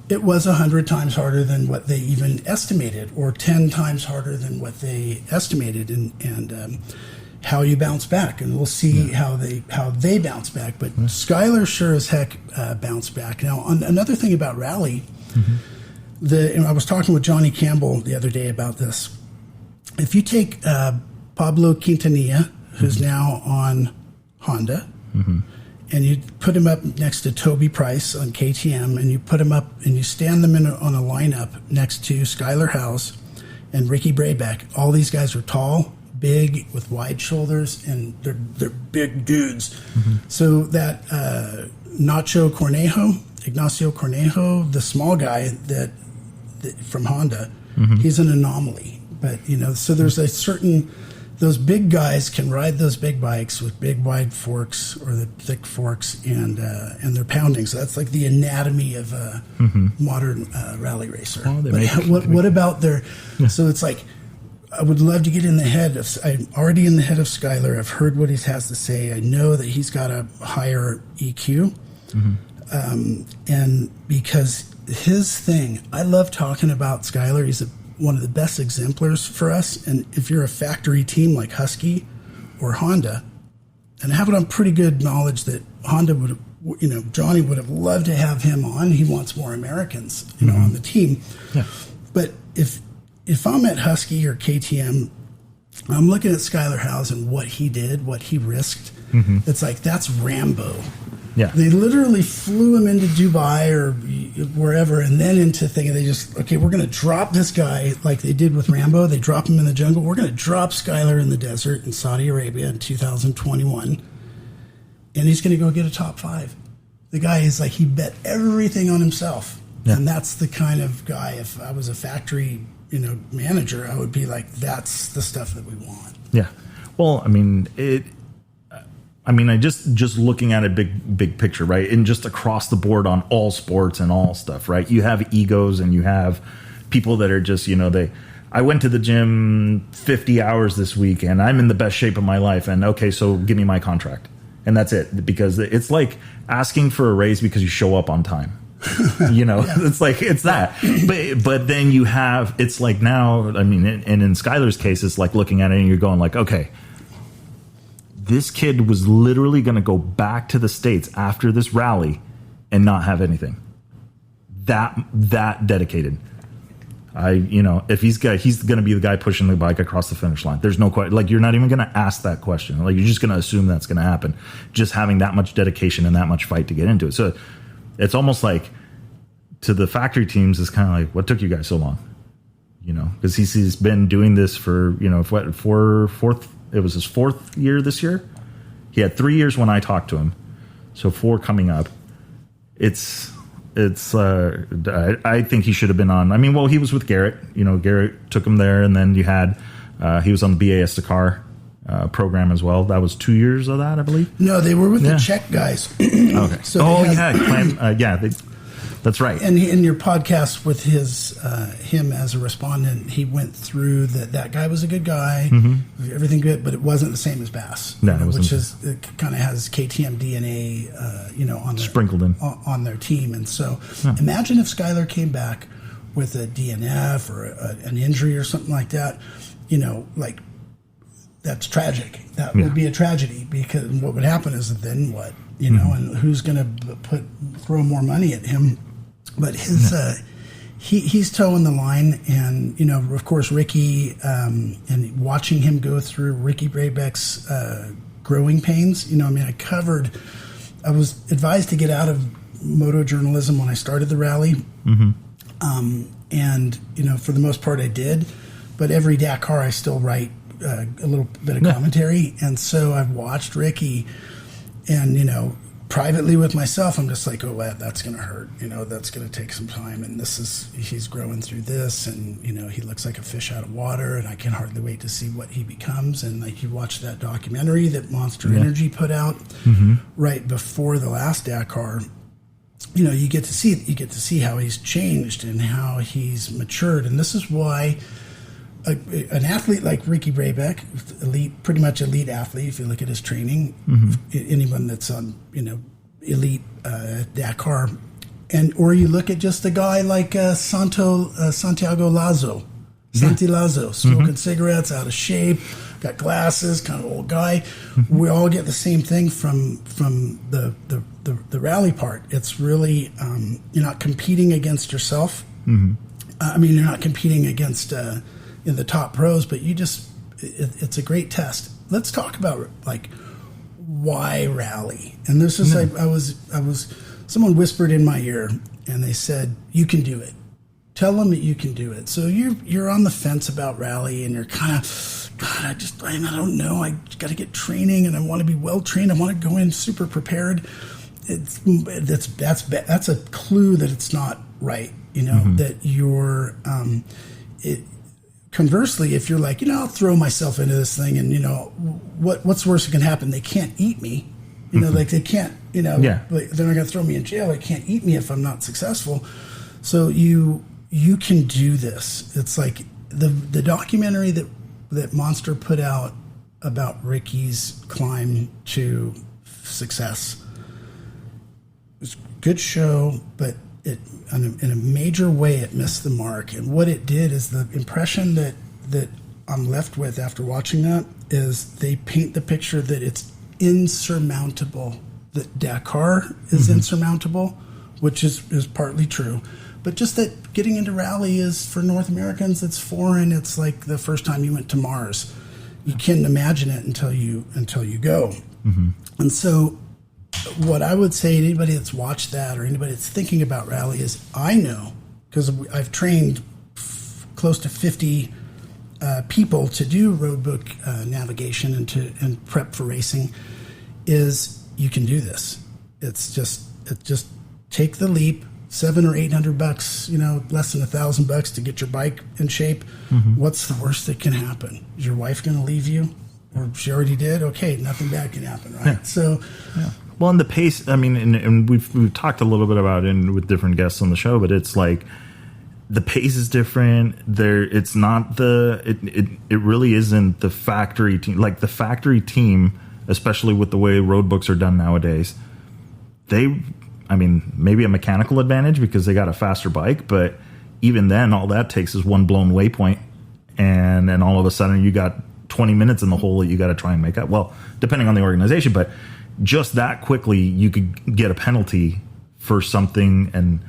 It was 100 times harder than what they even estimated, or 10 times harder than what they estimated, and how you bounce back, and we'll see how they bounce back. But Skylar sure as heck bounced back. Now, another thing about rally, and I was talking with Johnny Campbell the other day about this. If you take Pablo Quintanilla, who's now on Honda, and you put him up next to Toby Price on KTM, and you put him up and you stand them on a lineup next to Skylar House and Ricky Braybeck. All these guys are tall, big, with wide shoulders, and they're big dudes. So that Ignacio Cornejo, the small guy that from Honda, he's an anomaly. But so there's a certain those big guys can ride those big bikes with big wide forks or the thick forks, and they're pounding. So that's like the anatomy of a modern rally racer. Oh, what about their? So it's like, I would love to get in the head of. I'm already in the head of Skyler. I've heard what he has to say. I know that he's got a higher EQ, and because his thing, I love talking about Skyler. He's one of the best exemplars for us. And if you're a factory team like Husky or Honda, and I have it on pretty good knowledge that Honda would have, Johnny would have loved to have him on. He wants more Americans, on the team. Yeah. But if I'm at Husky or KTM, I'm looking at Skyler Howes and what he did, what he risked. It's like, that's Rambo. Yeah. They literally flew him into Dubai or wherever, and then into thinking we're going to drop this guy like they did with Rambo. They drop him in the jungle. We're going to drop Skyler in the desert in Saudi Arabia in 2021, and he's going to go get a top 5. The guy is like, he bet everything on himself. Yeah. And that's the kind of guy, if I was a factory, manager, I would be like, that's the stuff that we want. Yeah. Well, I just looking at it big picture, right? And just across the board on all sports and all stuff, right? You have egos and you have people that are just, I went to the gym 50 hours this week and I'm in the best shape of my life. And okay, so give me my contract. And that's it. Because it's like asking for a raise because you show up on time. It's like, it's that. But then you have, it's like now, and in Skyler's case, it's like looking at it and you're going like, okay, this kid was literally going to go back to the States after this rally and not have anything. That dedicated. If he's going to be the guy pushing the bike across the finish line. There's no question. Like, you're not even going to ask that question. Like, you're just going to assume that's going to happen. Just having that much dedication and that much fight to get into it. So it's almost like, to the factory teams, it's kind of like, what took you guys so long? Because he's been doing this for, it was his 4th year this year. He had 3 years when I talked to him, so 4 coming up. I think he should have been on. He was with Garrett. Garrett took him there, and then you had he was on the BAS Dakar program as well. That was 2 years of that, I believe. No, they were with the Czech guys. Okay. So that's right. And in your podcast with him as a respondent, he went through that guy was a good guy, everything good, but it wasn't the same as Bass. No, it wasn't. Which is, it kind of has KTM DNA, on sprinkled in on their team. And so, imagine if Skyler came back with a DNF or an injury or something like that. That's tragic. That would be a tragedy, because what would happen is then what, and who's going to throw more money at him? But he's toeing the line, and of course Ricky, and watching him go through Ricky Brabeck's growing pains. I was advised to get out of moto journalism when I started the rally, and for the most part I did. But every Dakar I still write a little bit of commentary, and so I've watched Ricky, and privately with myself, I'm just like, oh, that's going to hurt. That's going to take some time. And he's growing through this, and, he looks like a fish out of water, and I can hardly wait to see what he becomes. And like, you watch that documentary that Monster Energy put out right before the last Dakar, you get to see how he's changed and how he's matured. And this is why an athlete like Ricky Brabeck, pretty much elite athlete, if you look at his training, anyone that's on, elite Dakar, or you look at just a guy like Santiago Lazo, Santi Lazo, smoking cigarettes, out of shape, got glasses, kind of old guy. We all get the same thing from the rally part. It's really you're not competing against yourself. You're not competing against in the top pros, but it's a great test. Let's talk about why rally. And this is I was someone whispered in my ear, and they said, you can do it. Tell them that you can do it. So you're on the fence about rally, and you're kind of, I don't know. I got to get training, and I want to be well trained. I want to go in super prepared. That's a clue that it's not right. That you're conversely, if you're like, I'll throw myself into this thing, and what's worse that can happen? They can't eat me. Like they can't. Like they're not going to throw me in jail. They can't eat me if I'm not successful. So you can do this. It's like the documentary that Monster put out about Ricky's climb to success. It was a good show, but in a major way, it missed the mark. And what it did is the impression that I'm left with after watching that is they paint the picture that it's insurmountable, that Dakar is insurmountable, which is partly true. But just that getting into rally is, for North Americans, it's foreign. It's like the first time you went to Mars. You can't imagine it until you go. And so what I would say to anybody that's watched that or anybody that's thinking about rally is, I know, because I've trained close to 50 people to do roadbook navigation and prep for racing, is you can do this. It's just take the leap. $700 or $800, less than $1,000 to get your bike in shape. What's the worst that can happen? Is your wife going to leave you, or she already did? Okay, nothing bad can happen, right? Yeah. So, well, and the pace. I mean, and we've talked a little bit about it with different guests on the show, but it's like the pace is different. It's not it really isn't the factory team. Like the factory team, especially with the way road books are done nowadays, maybe a mechanical advantage because they got a faster bike, but even then, all that takes is one blown waypoint, and then all of a sudden you got 20 minutes in the hole that you got to try and make up. Well, depending on the organization, but just that quickly you could get a penalty for something, and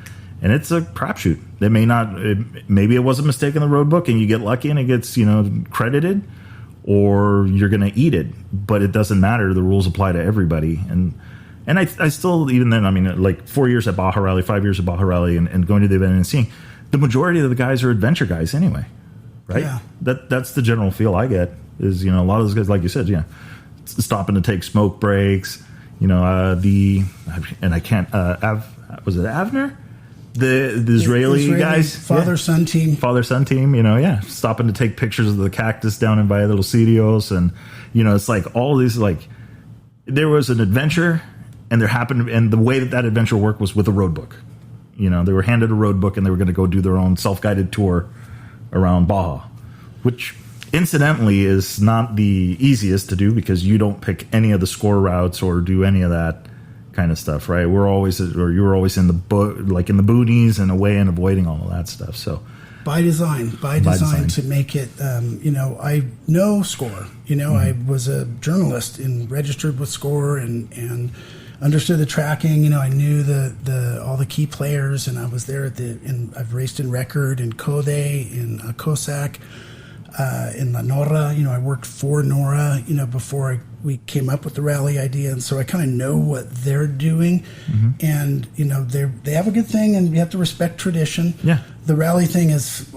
it's a crapshoot. Maybe it was a mistake in the road book, and you get lucky and it gets credited, or you're going to eat it. But it doesn't matter. The rules apply to everybody, and I still, even then, like 4 years at Baja Rally, 5 years at Baja Rally, and going to the event and seeing, the majority of the guys are adventure guys anyway, right? Yeah. That's the general feel I get, is, a lot of those guys, like you said, stopping to take smoke breaks, was it Avner? The Israeli guys? Father-son team. Father-son team, stopping to take pictures of the cactus down in Valle de los Sitios, and, it's like all these, like, there was an adventure. And the way that adventure worked was with a road book. They were handed a road book and they were going to go do their own self-guided tour around Baja, which incidentally is not the easiest to do because you don't pick any of the score routes or do any of that kind of stuff, right? You were always in the boonies and away and avoiding all of that stuff. So by design to make it, I know score. I was a journalist and registered with score and understood the tracking. I knew all the key players, and I was there and I've raced in Record, in Code, in Cossack, in La Nora. I worked for Nora, before we came up with the rally idea, and so I kind of know what they're doing. And they have a good thing, and you have to respect tradition. Yeah, the rally thing it's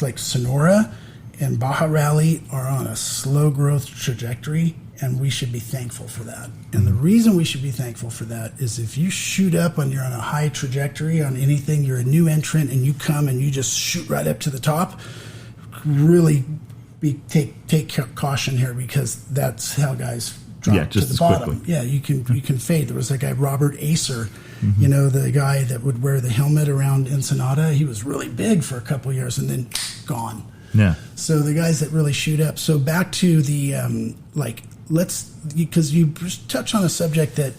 like Sonora and Baja Rally are on a slow growth trajectory, and we should be thankful for that. And the reason we should be thankful for that is if you shoot up and you're on a high trajectory on anything, you're a new entrant and you come and you just shoot right up to the top, really take caution here, because that's how guys drop to the bottom. Quickly. Yeah, you can fade. There was that guy Robert Acer, the guy that would wear the helmet around Ensenada. He was really big for a couple of years and then gone. Yeah. So the guys that really shoot up. So back to the because you touch on a subject that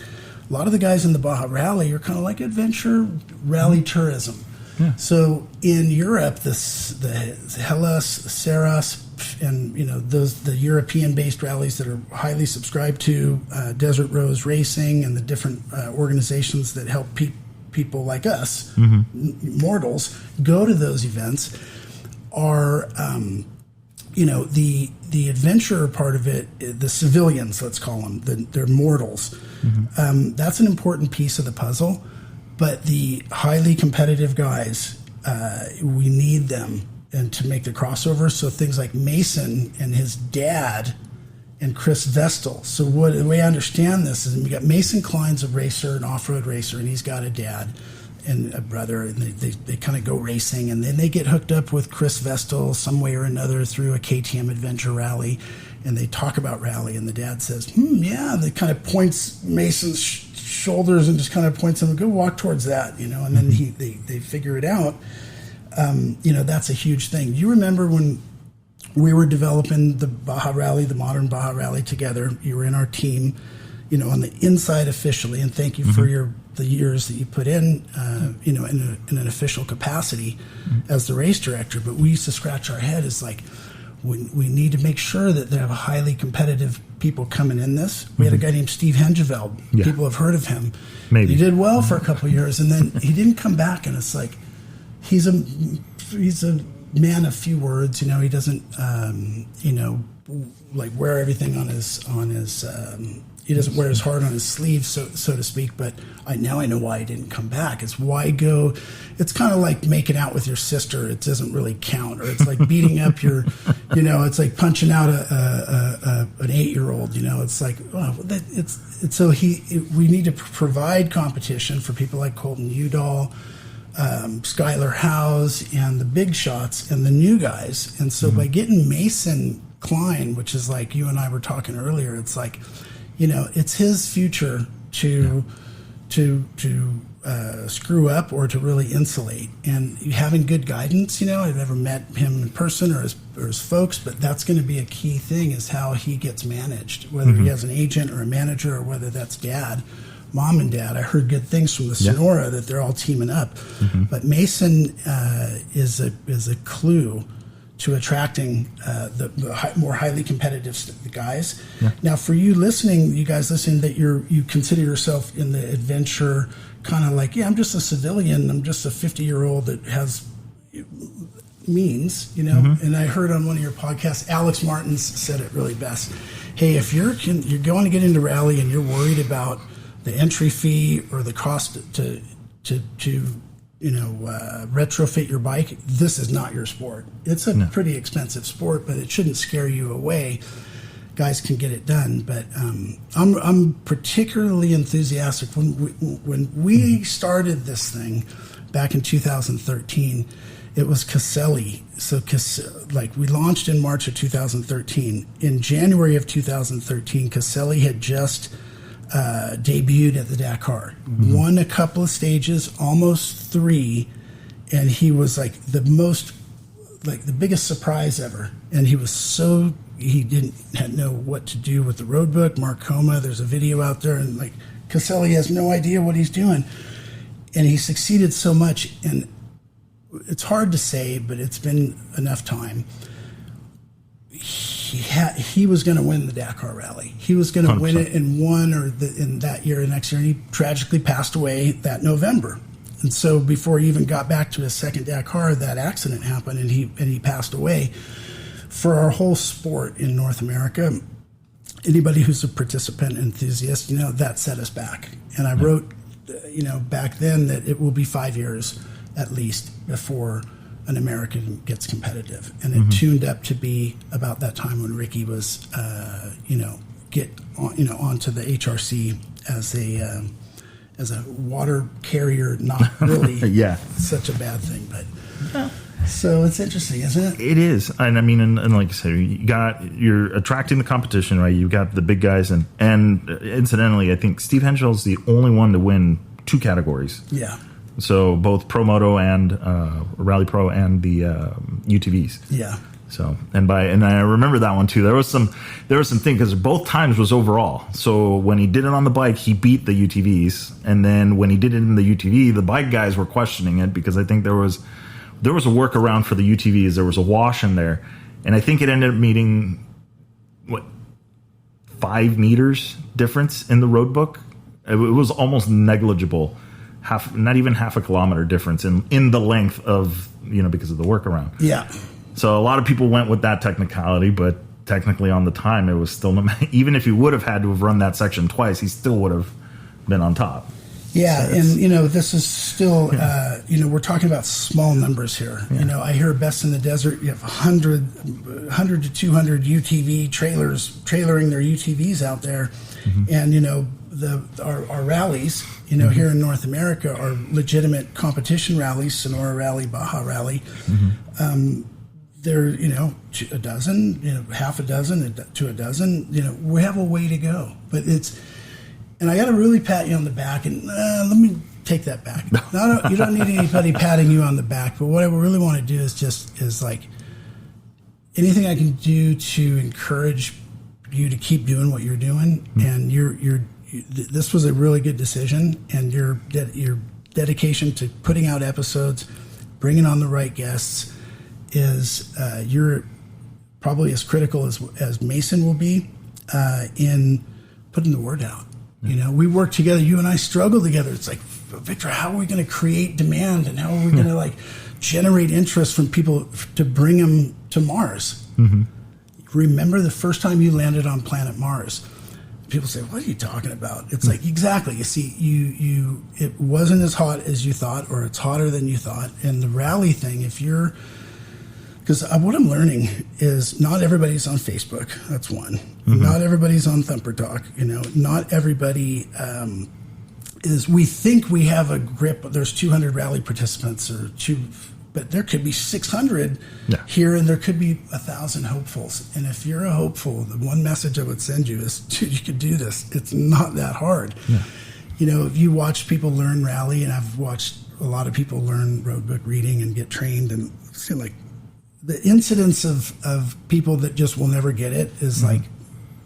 a lot of the guys in the Baja Rally are kind of like adventure rally tourism. Yeah. So in Europe, the Hellas, Saras, and the European-based rallies that are highly subscribed to, Desert Rose Racing, and the different organizations that help people like us, mortals, go to those events, are the adventure part of it, the civilians, let's call them, they're mortals. That's an important piece of the puzzle. But the highly competitive guys, we need them and to make the crossover. So things like Mason and his dad and Chris Vestal. So the way I understand this is we got Mason Klein's a racer, an off-road racer, and he's got a dad. and a brother, and they kind of go racing, and then they get hooked up with Chris Vestal some way or another through a KTM Adventure Rally, and they talk about rally, and the dad says, yeah, and they kind of points Mason's shoulders and just kind of points him, go walk towards that, and then they figure it out. That's a huge thing. You remember when we were developing the Baja Rally, the modern Baja Rally together, you were in our team, on the inside officially, and thank you for the years that you put in, in an official capacity as the race director. But we used to scratch our head as like, we need to make sure that they have highly competitive people coming in this. We had a guy named Steve Hengeveld. Yeah. People have heard of him. Maybe. He did well for a couple of years, and then he didn't come back, and it's like, he's a man of few words. He doesn't, like wear everything on his. He doesn't wear his heart on his sleeve, so to speak. But now I know why he didn't come back. It's why go. It's kind of like making out with your sister. It doesn't really count, or it's like beating up your, it's like punching out an 8-year-old. It's like, we need to provide competition for people like Colton Udall, Skylar Howes, and the big shots and the new guys. And so by getting Mason Klein, which is like you and I were talking earlier, it's like, it's his future to screw up or to really insulate. And having good guidance, I've never met him in person or his folks, but that's going to be a key thing, is how he gets managed, whether he has an agent or a manager, or whether that's mom and dad. I heard good things from the Sonora that they're all teaming up. But Mason is a clue to attracting the more highly competitive guys. Yeah. Now, for you guys listening, that you consider yourself in the adventure kind of like, I'm just a civilian. I'm just a 50-year-old that has means, And I heard on one of your podcasts, Alex Martins said it really best. Hey, if you're going to get into rally and you're worried about the entry fee or the cost to retrofit your bike, this is not your sport. It's a pretty expensive sport, but it shouldn't scare you away. Guys can get it done, but I'm particularly enthusiastic when we started this thing back in 2013. It was Caselli. So we launched in March of 2013. In January of 2013, Caselli had just debuted at the Dakar, won a couple of stages, almost 3, and he was like the biggest surprise ever. And he didn't know what to do with the roadbook. Mark Coma, there's a video out there, and like Caselli has no idea what he's doing, and he succeeded so much. And it's hard to say, but it's been enough time. He was going to win the Dakar Rally. He was going to win it in that year or next year, and he tragically passed away that November. And so before he even got back to his second Dakar, that accident happened, and he passed away. For our whole sport in North America, anybody who's a participant enthusiast, that set us back. And I wrote, back then that it will be 5 years at least before an American gets competitive, and it tuned up to be about that time when Ricky was, onto the HRC as a water carrier. Not really, such a bad thing, but so it's interesting, isn't it? It is, and I mean, and like I said, you're attracting the competition, right? You've got the big guys, and incidentally, I think Steve Henschel's the only one to win 2 categories. Yeah. So both Pro Moto and Rally Pro and the UTVs. Yeah. So and I remember that one too. There was some thing because both times was overall. So when he did it on the bike, he beat the UTVs, and then when he did it in the UTV, the bike guys were questioning it because I think there was a workaround for the UTVs. There was a wash in there, and I think it ended up meeting 5 meters difference in the road book. It was almost negligible. Not even half a kilometer difference in the length of, because of the workaround. Yeah. So a lot of people went with that technicality, but technically on the time, it was still, even if he would have had to have run that section twice, he still would have been on top. Yeah. So and, this is still, we're talking about small numbers here. Yeah. I hear Best in the Desert, you have 100 to 200 UTV trailering their UTVs out there. And, our rallies, here in North America are legitimate competition rallies, Sonora Rally, Baja Rally. They're, a dozen, half a dozen to a dozen, we have a way to go. But and I got to really pat you on the back, and let me take that back. You don't need anybody patting you on the back, but what I really want to do is like anything I can do to encourage you to keep doing what you're doing. And this was a really good decision, and your dedication to putting out episodes, bringing on the right guests is you're probably as critical as Mason will be in putting the word out. We work together. You and I struggle together. It's like, Victor, how are we going to create demand, and how are we going to generate interest from people to bring them to Mars? Remember the first time you landed on planet Mars? People say, "What are you talking about?" It's like, exactly. You see, it wasn't as hot as you thought, or it's hotter than you thought. And the rally thing, because what I'm learning is not everybody's on Facebook. That's one. Not everybody's on Thumper Talk. Not everybody we think we have a grip. There's 200 rally participants but there could be 600 here, and there could be 1,000 hopefuls. And if you're a hopeful, the one message I would send you is, dude, you could do this. It's not that hard. If you watch people learn rally, and I've watched a lot of people learn roadbook reading and get trained, and it seems like the incidence of people that just will never get it is like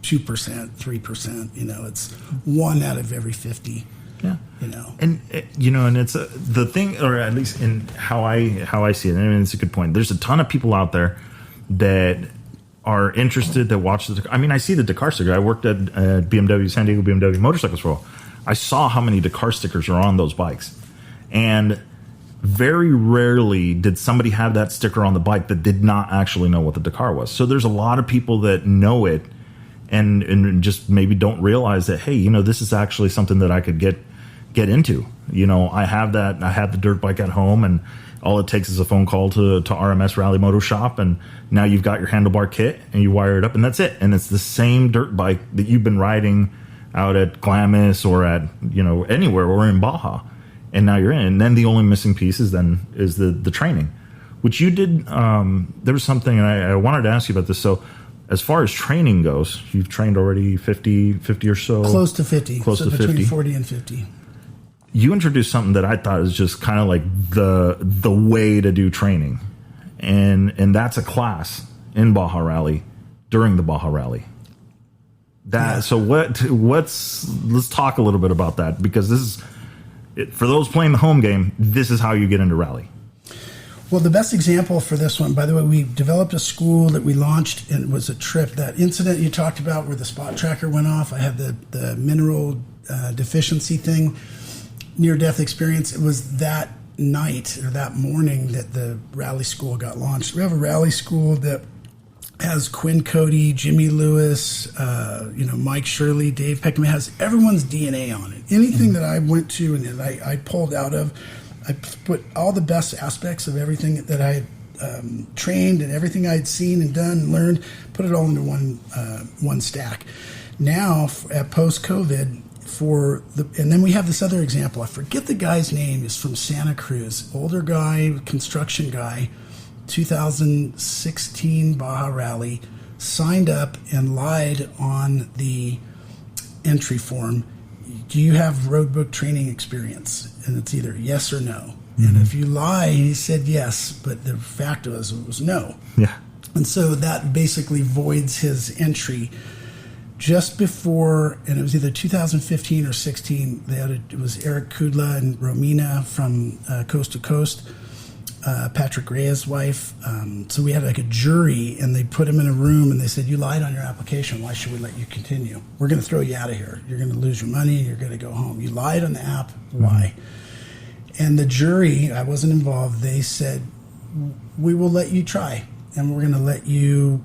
2%, 3%. It's 1 out of every 50. Yeah, and and it's the thing, or at least in how I see it. I mean, it's a good point. There's a ton of people out there that are interested, that watch the. I mean, I see the Dakar sticker. I worked at BMW, San Diego BMW Motorcycles for a while. I saw how many Dakar stickers are on those bikes, and very rarely did somebody have that sticker on the bike that did not actually know what the Dakar was. So there's a lot of people that know it, and just maybe don't realize that, hey, this is actually something that I could get into. I have the dirt bike at home, and all it takes is a phone call to RMS Rally Moto Shop, and now you've got your handlebar kit, and you wire it up, and that's it. And it's the same dirt bike that you've been riding out at Glamis or at anywhere, or in Baja, and now you're in. And then the only missing piece is the training, which you did. There was something, and I wanted to ask you about this. So, as far as training goes, you've trained already 50 or so? Close to 50. Between 40 and 50. You introduced something that I thought is just kind of like the way to do training. And that's a class in Baja Rally during the Baja Rally. So let's talk a little bit about that, because this is, for those playing the home game, this is how you get into rally. Well, the best example for this one, by the way, we developed a school that we launched, and it was a trip. That incident you talked about where the spot tracker went off, I had the mineral deficiency thing, near-death experience. It was that night or that morning that the rally school got launched. We have a rally school that has Quinn Cody, Jimmy Lewis, Mike Shirley, Dave Peckham. It has everyone's DNA on it. Anything that I went to and that I pulled out of, I put all the best aspects of everything that I had trained and everything I'd seen and done and learned, put it all into one stack. Now, at post-COVID, and then we have this other example. I forget the guy's name. He's from Santa Cruz. Older guy, construction guy, 2016 Baja Rally, signed up and lied on the entry form. Do you have roadbook training experience? And it's either yes or no. And if you lie, he said yes, but the fact was it was no. Yeah. And so that basically voids his entry. Just before, and it was either 2015 or 16, it was Eric Kudla and Romina from Coast to Coast, Patrick Reyes' wife. So we had like a jury, and they put him in a room, and they said, you lied on your application. Why should we let you continue? We're going to throw you out of here. You're going to lose your money. You're going to go home. You lied on the app. Why? And the jury, I wasn't involved, they said, we will let you try, and we're going to let you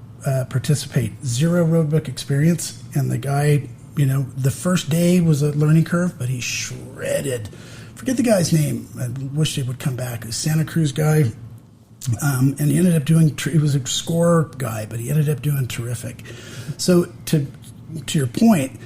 participate. 0 roadbook experience. And the guy, the first day was a learning curve, but he shredded. Forget the guy's name. I wish he would come back. A Santa Cruz guy. And he ended up doing, he was a score guy, but he ended up doing terrific. So to your point,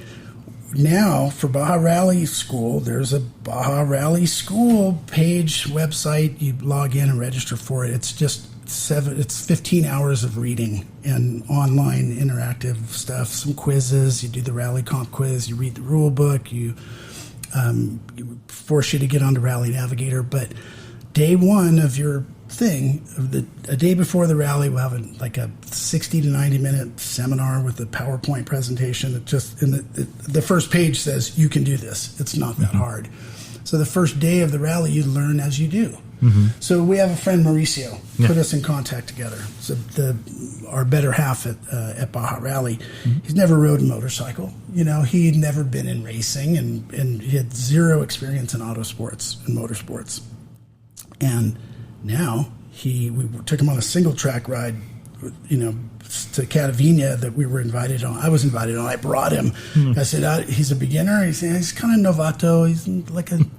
now for Baja Rally School, there's a Baja Rally School page website. You log in and register for it. It's just 15 hours of reading and online interactive stuff, some quizzes. You do the rally comp quiz, you read the rule book, you force you to get onto Rally Navigator. But day one of your thing, a day before the rally, we'll have a 60 to 90 minute seminar with a PowerPoint presentation. It just in the first page says you can do this. It's not that hard. So the first day of the rally, you learn as you do. So we have a friend, Mauricio, put us in contact together. So our better half at Baja Rally, he's never rode a motorcycle. He'd never been in racing, and he had zero experience in autosports and motorsports. And now we took him on a single track ride, to Catavina that we were invited on. I was invited on. I brought him. I said, he's a beginner. He's kind of novato. He's like kind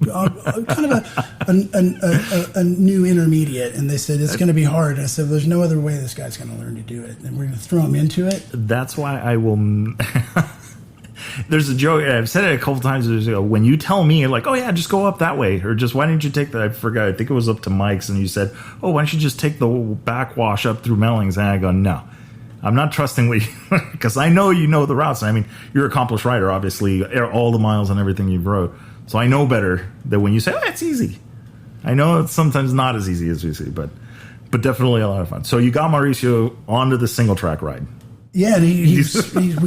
of a new intermediate. And they said, it's going to be hard. And I said, there's no other way this guy's going to learn to do it. And we're going to throw him into it. That's why I will... There's a joke, I've said it a couple times, when you tell me, like, oh yeah, just go up that way, or just why didn't you take that, I forgot, I think it was up to Mike's, and you said, oh, why don't you just take the backwash up through Mellings? And I go, no, I'm not trusting what you, because I know you know the routes. I mean, you're an accomplished rider, obviously, all the miles and everything you've rode, so I know better than when you say, oh, it's easy. I know it's sometimes not as easy as we see, but definitely a lot of fun. So you got Mauricio onto the single track ride. Yeah, we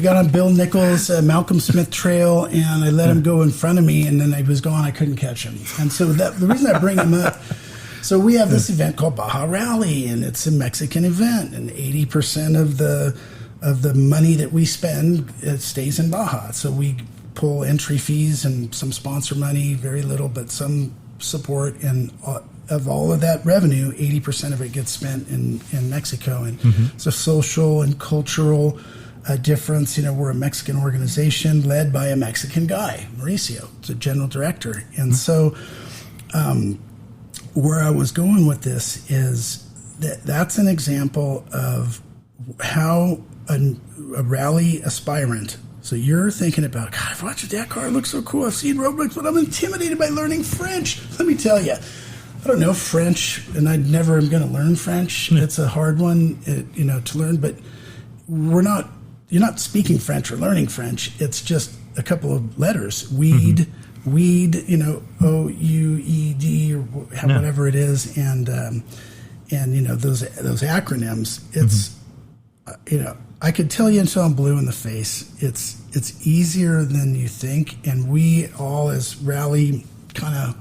got on Bill Nichols' Malcolm Smith Trail, and I let him go in front of me, and then he was gone. I couldn't catch him. And so the reason I bring him up, so we have this event called Baja Rally, and it's a Mexican event, and 80% of the money that we spend stays in Baja. So we pull entry fees and some sponsor money, very little, but some support, and of all of that revenue, 80% of it gets spent in Mexico. And it's a social and cultural difference. We're a Mexican organization led by a Mexican guy, Mauricio, the general director. And so where I was going with this is that's an example of how a rally aspirant, so you're thinking about, God, I've watched that car, it looks so cool. I've seen roadbooks, but I'm intimidated by learning French. Let me tell you, I don't know French, and I never am going to learn French. It's a hard one, to learn. But you're not speaking French or learning French. It's just a couple of letters. Weed, O-U-E-D, or whatever it is, and those acronyms. It's I could tell you until I'm blue in the face. It's easier than you think, and we all as rally kind of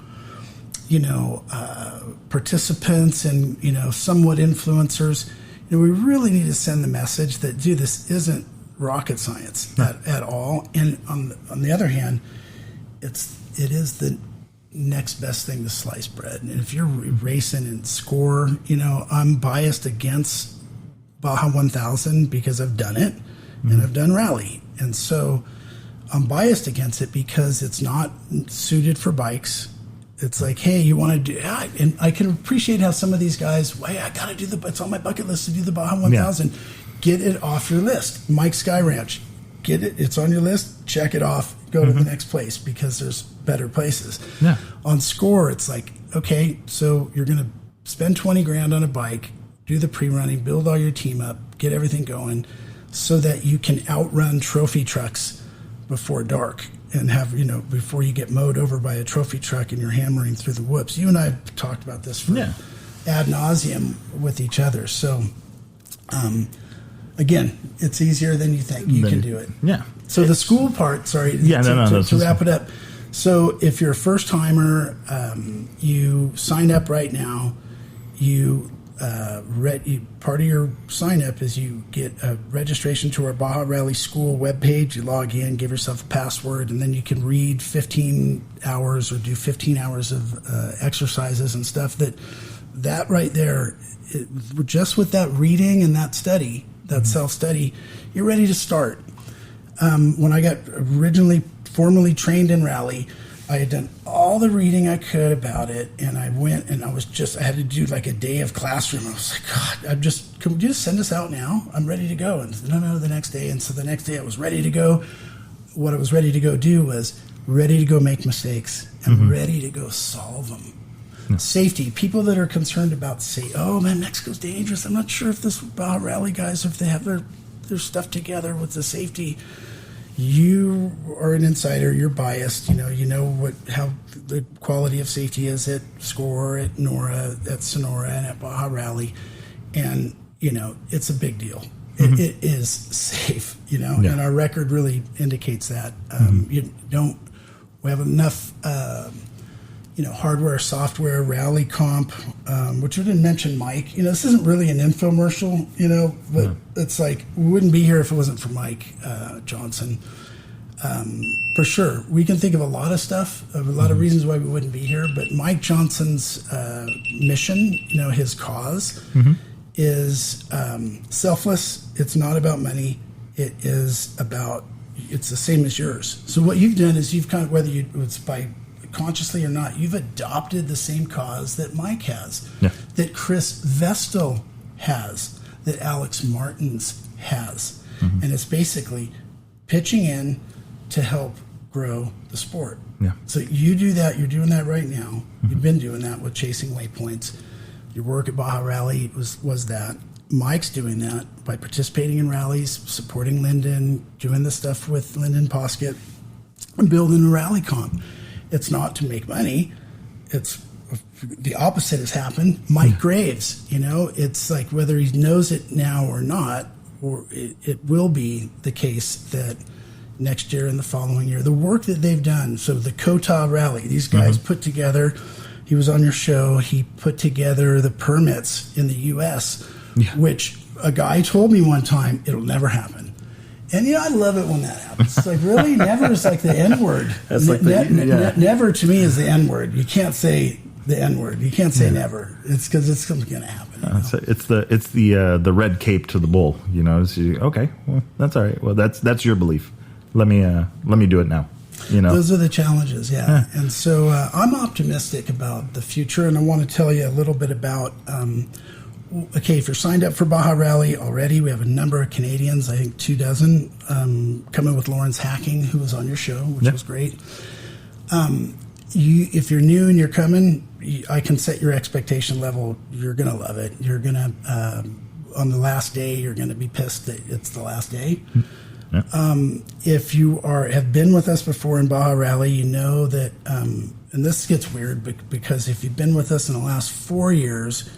participants and, somewhat influencers, we really need to send the message that, dude, this isn't rocket science at all. And on the other hand, it is the next best thing to sliced bread. And if you're racing and score, I'm biased against Baja 1000 because I've done it and I've done rally. And so I'm biased against it because it's not suited for bikes. It's like, hey, you want to do, and I can appreciate how some of these guys, I got to do it's on my bucket list to do the Baja 1000. Yeah. Get it off your list. Mike Sky Ranch, get it. It's on your list. Check it off. Go to the next place because there's better places. Yeah. On score, it's like, okay, so you're going to spend 20 grand on a bike, do the pre-running, build all your team up, get everything going so that you can outrun trophy trucks before dark. And have, before you get mowed over by a trophy truck and you're hammering through the whoops. You and I have talked about this ad nauseum with each other. So, again, it's easier than you think. You can do it. Yeah. So the school part, to wrap it up. So if you're a first timer, you sign up right now. Part of your sign up is you get a registration to our Baja Rally School webpage. You log in, give yourself a password, and then you can read 15 hours or do 15 hours of exercises and stuff. That right there, just with that reading and that study, that self-study, you're ready to start. When I got originally formally trained in rally, I had done all the reading I could about it, and I went and I had to do like a day of classroom. I was like, God, can we just send us out now? I'm ready to go. And no, the next day. And so the next day I was ready to go. what I was ready to go do was ready to go make mistakes and ready to go solve them. Yeah. Safety. People that are concerned about oh man, Mexico's dangerous. I'm not sure if this Baja Rally guys, if they have their stuff together with the safety. You are an insider. You're biased. You know how the quality of safety is at SCORE, at NORA, at Sonora, and at Baja Rally, and it's a big deal. It is safe. And our record really indicates that. We have enough. Hardware, software, rally comp, which we didn't mention Mike. This isn't really an infomercial, but it's like we wouldn't be here if it wasn't for Mike Johnson. For sure. We can think of a lot of stuff, a lot of reasons why we wouldn't be here, but Mike Johnson's mission, his cause is selfless. It's not about money. It's the same as yours. So what you've done is you've whether it's by consciously or not, you've adopted the same cause that Mike has, that Chris Vestal has, that Alex Martins has. And it's basically pitching in to help grow the sport. Yeah. So you do that. You're doing that right now. You've been doing that with Chasing Waypoints. Your work at Baja Rally was that. Mike's doing that by participating in rallies, supporting Lyndon, doing the stuff with Lyndon Poskett, and building a rally comp. It's not to make money. It's the opposite has happened. Mike Graves, it's like whether he knows it now or not, or it will be the case that next year and the following year, the work that they've done. So the Kota Rally, these guys put together, he was on your show, he put together the permits in the U.S., which a guy told me one time, it'll never happen. And I love it when that happens. It's like, really? Never is like the N-word. Never to me is the N-word. You can't say the N-word. You can't say never. It's because it's going to happen. It's the red cape to the bull. Okay, well, that's all right. Well, that's your belief. Let me do it now. Those are the challenges, And so I'm optimistic about the future, and I want to tell you a little bit about. If you're signed up for Baja Rally already, we have a number of Canadians, I think 24, coming with Lawrence Hacking, who was on your show, which was great. If you're new and you're coming, I can set your expectation level. You're going to love it. You're going to, on the last day, you're going to be pissed that it's the last day. If you have been with us before in Baja Rally, you know that, and this gets weird because if you've been with us in the last 4 years,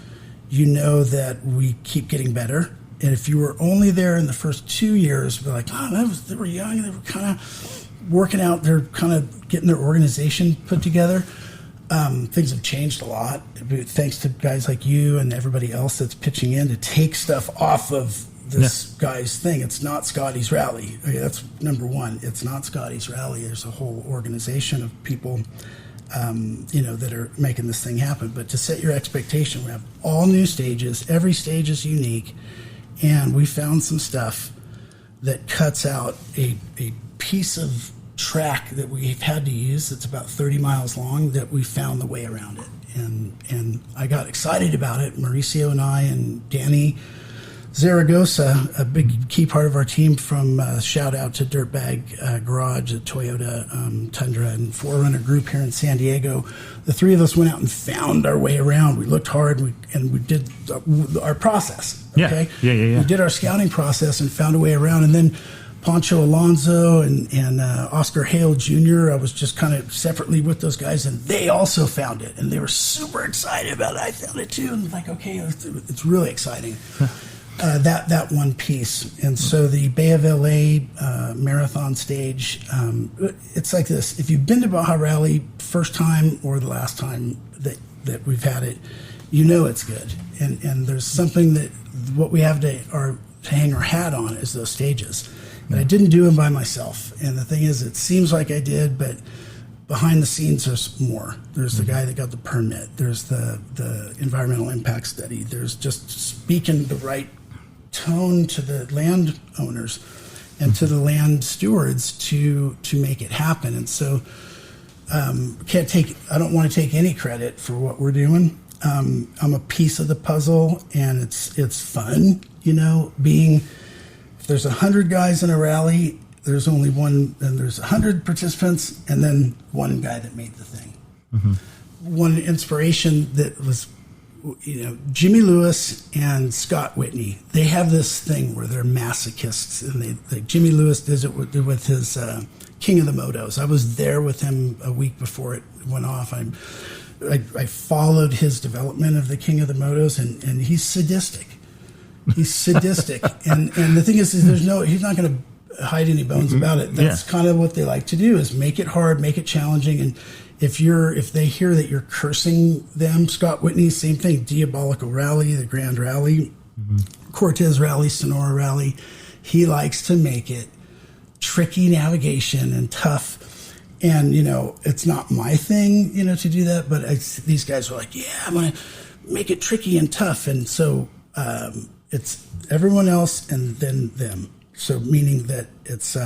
you know that we keep getting better. And if you were only there in the first 2 years, we're like, they were young, they were kind of working out, they're kind of getting their organization put together. Things have changed a lot, thanks to guys like you and everybody else that's pitching in to take stuff off of this guy's thing. It's not Scotty's Rally. Okay, that's number one. It's not Scotty's Rally. There's a whole organization of people that are making this thing happen. But to set your expectation, we have all new stages. Every stage is unique. And we found some stuff that cuts out a piece of track that we've had to use that's about 30 miles long, that we found the way around it. And I got excited about it. Mauricio and I and Danny Zaragoza, a big key part of our team, from shout out to Dirtbag Garage, a Toyota Tundra and 4Runner group here in San Diego. The three of us went out and found our way around. We looked hard and we did our process. Okay? Yeah. We did our scouting process and found a way around. And then Poncho Alonso and Oscar Hale Jr., I was just kind of separately with those guys, and they also found it. And they were super excited about it. I found it too. And like, okay, it's really exciting. That one piece. And so the Bay of LA marathon stage, it's like this. If you've been to Baja Rally first time or the last time that we've had it, you know it's good. And there's something that what we have to hang our hat on is those stages. And I didn't do them by myself. And the thing is, it seems like I did, but behind the scenes, there's more. There's the guy that got the permit. There's the environmental impact study. There's just speaking the right tone to the landowners and to the land stewards to make it happen. And so I don't want to take any credit for what we're doing. I'm a piece of the puzzle, and it's fun, being, if there's 100 guys in a rally, there's only one, and there's 100 participants, and then one guy that made the thing. Mm-hmm. One inspiration that was, Jimmy Lewis and Scott Whitney. They have this thing where they're masochists, and like Jimmy Lewis does it with his King of the Motos. I was there with him a week before it went off. I followed his development of the King of the Motos, and he's sadistic. He's sadistic, and the thing is he's not going to hide any bones about it. That's kind of what they like to do, is make it hard, make it challenging. And if they hear that you're cursing them, Scott Whitney, same thing, Diabolical Rally, the Grand Rally, Cortez Rally, Sonora Rally, he likes to make it tricky navigation and tough. And, it's not my thing, to do that, but these guys were like, yeah, I'm going to make it tricky and tough. And so it's everyone else and then them. So meaning that it's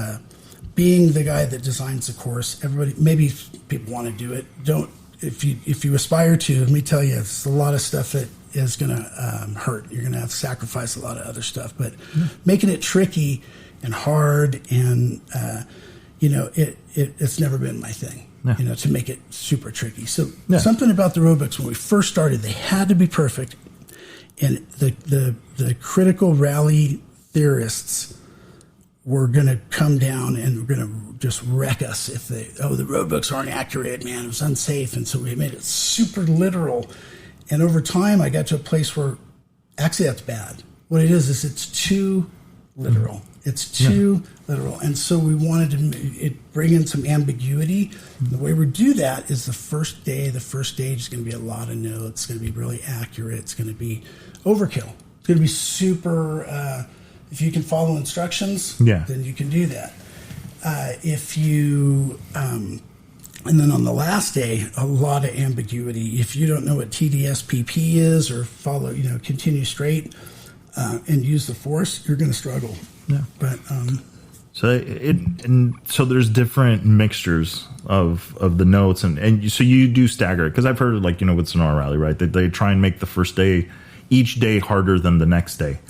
being the guy that designs the course. Everybody, maybe people want to do it. Don't, if you aspire to, let me tell you, it's a lot of stuff that is going to hurt. You're going to have to sacrifice a lot of other stuff, but making it tricky and hard and, it's never been my thing, to make it super tricky. So something about the roadbooks, when we first started, they had to be perfect. And the critical rally theorists were going to come down and were going to just wreck us if the roadbooks aren't accurate, man, it was unsafe. And so we made it super literal. And over time, I got to a place where actually that's bad. What it is it's too literal. It's too literal. And so we wanted to bring in some ambiguity. The way we do that is the first stage is going to be a lot of notes. It's going to be really accurate. It's going to be overkill. It's going to be super, if you can follow instructions, then you can do that. And then on the last day, a lot of ambiguity. If you don't know what TDSPP is or follow, continue straight and use the force, you're going to struggle. Yeah. But so there's different mixtures of the notes, and so you do stagger it, because I've heard with Sonora Rally, right? They try and make the first day, each day harder than the next day.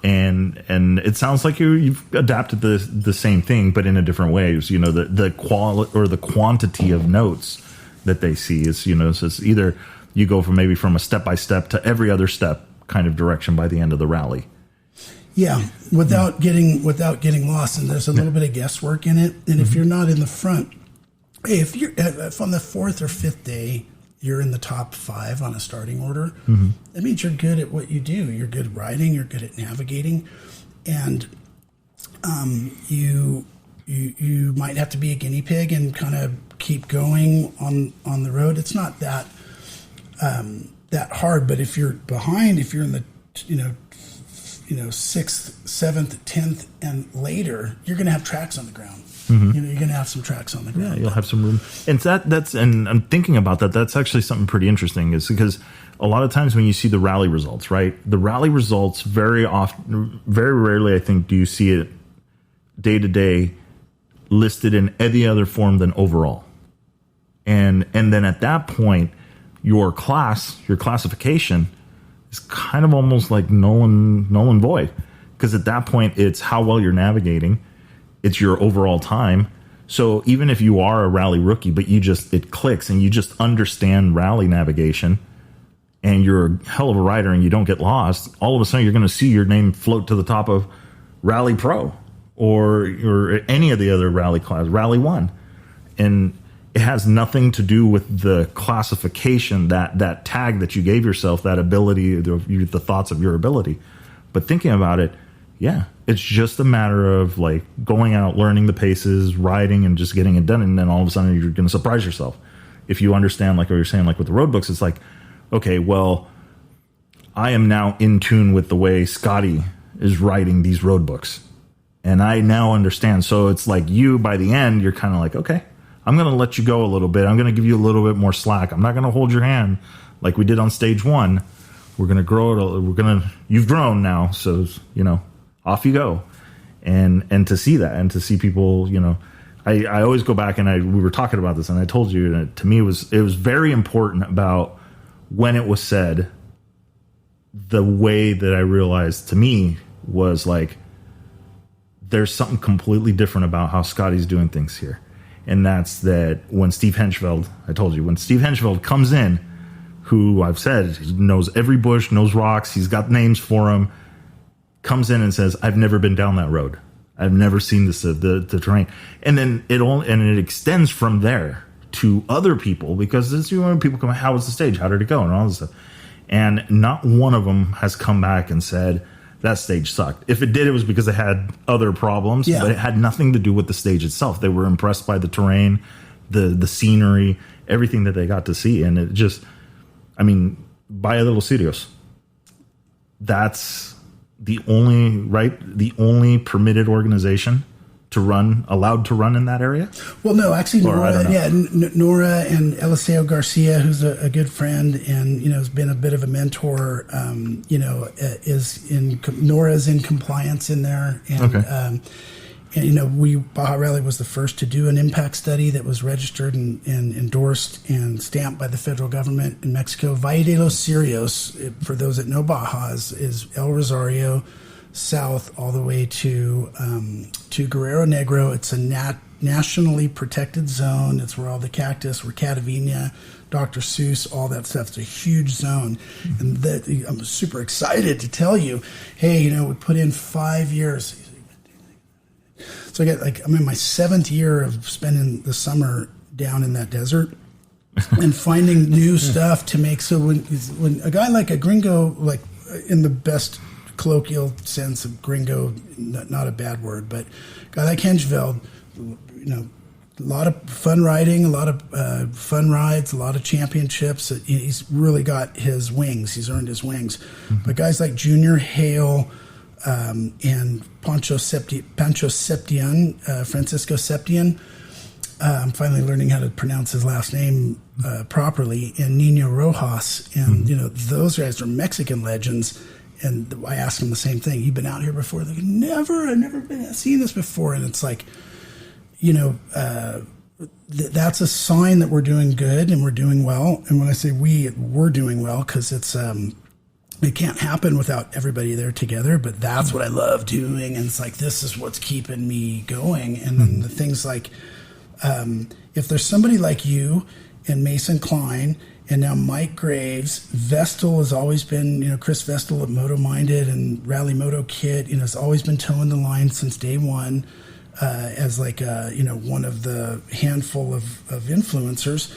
And it sounds like you've adapted the same thing, but in a different ways. The quality or the quantity of notes that they see is, so it's either you go from a step by step to every other step kind of direction by the end of the rally. Yeah, without getting lost, and there's a little bit of guesswork in it. And if you're not in the front, hey, if on the fourth or fifth day you're in the top 5 on a starting order, that means you're good at what you do. You're good at riding. You're good at navigating, and you might have to be a guinea pig and kind of keep going on the road. It's not that hard, but if you're behind, if you're in the 6th, 7th, 10th, and later, you're going to have tracks on the ground. You're going to have some tracks on the ground. Yeah, you'll have some room. And and I'm thinking about that. That's actually something pretty interesting, is because a lot of times when you see the rally results, right? The rally results very rarely, I think, do you see it day to day listed in any other form than overall. And then at that point, your classification is kind of almost like null and void, because at that point it's how well you're navigating, it's your overall time. So even if you are a rally rookie, but it clicks and you just understand rally navigation and you're a hell of a rider and you don't get lost, all of a sudden you're going to see your name float to the top of Rally Pro or any of the other rally class, Rally 1. And it has nothing to do with the classification, that tag that you gave yourself, that ability, the thoughts of your ability. But thinking about it, it's just a matter of going out, learning the paces, riding, and just getting it done. And then all of a sudden you're going to surprise yourself. If you understand, like what you're saying, like with the road books, it's like, okay, well, I am now in tune with the way Scotty is writing these road books. And I now understand. So it's like by the end, you're kind of like, okay, I'm going to let you go a little bit. I'm going to give you a little bit more slack. I'm not going to hold your hand like we did on stage 1. We're going to grow it. You've grown now. So, off you go. And to see that, and to see people, I always go back, and we were talking about this, and I told you, and to me, it was very important about when it was said. The way that I realized, to me, was like there's something completely different about how Scotty's doing things here. And that's that when Steve Henchfeld, I told you, when Steve Henchfeld comes in, who I've said he knows every bush, knows rocks, he's got names for them, comes in and says, I've never been down that road. I've never seen this, the terrain. And then it extends from there to other people, because this, when people come, how was the stage? How did it go? And all this stuff. And not one of them has come back and said, that stage sucked. If it did, it was because it had other problems, but it had nothing to do with the stage itself. They were impressed by the terrain, the scenery, everything that they got to see. And it just, I mean, Baja Little Studios, that's the only permitted organization to run, allowed to run in that area? Well, no, actually, Nora and Eliseo Garcia, who's a good friend and, has been a bit of a mentor, Nora's in compliance in there. And, Baja Rally was the first to do an impact study that was registered and endorsed and stamped by the federal government in Mexico. Valle de los Cirios, for those that know Baja, is El Rosario south all the way to Guerrero Negro. It's a nationally protected zone. It's where all the cactus, where Catavina, Dr. Seuss, all that stuff. It's a huge zone. And that I'm super excited to tell you, hey, we put in 5 years. So I'm in my 7th year of spending the summer down in that desert and finding new stuff to make. So when a guy like a gringo, like in the best colloquial sense of gringo, not a bad word, but a guy like Henchfeld, a lot of fun riding, a lot of fun rides, a lot of championships. He's really got his wings. He's earned his wings. Mm-hmm. But guys like Junior Hale and Francisco Septian, I'm finally learning how to pronounce his last name properly, and Nino Rojas. And, those guys are Mexican legends. And I asked them the same thing. You've been out here before? They're like, never. I've never seen this before. And it's like, that's a sign that we're doing good and we're doing well. And when I say we're doing well, because it's it can't happen without everybody there together. But that's what I love doing. And it's like, this is what's keeping me going. And then the things like, if there's somebody like you and Mason Klein, and now Mike Graves, Vestal has always been, Chris Vestal at Moto Minded and Rally Moto Kit, has always been towing the line since day one as like, one of the handful of influencers.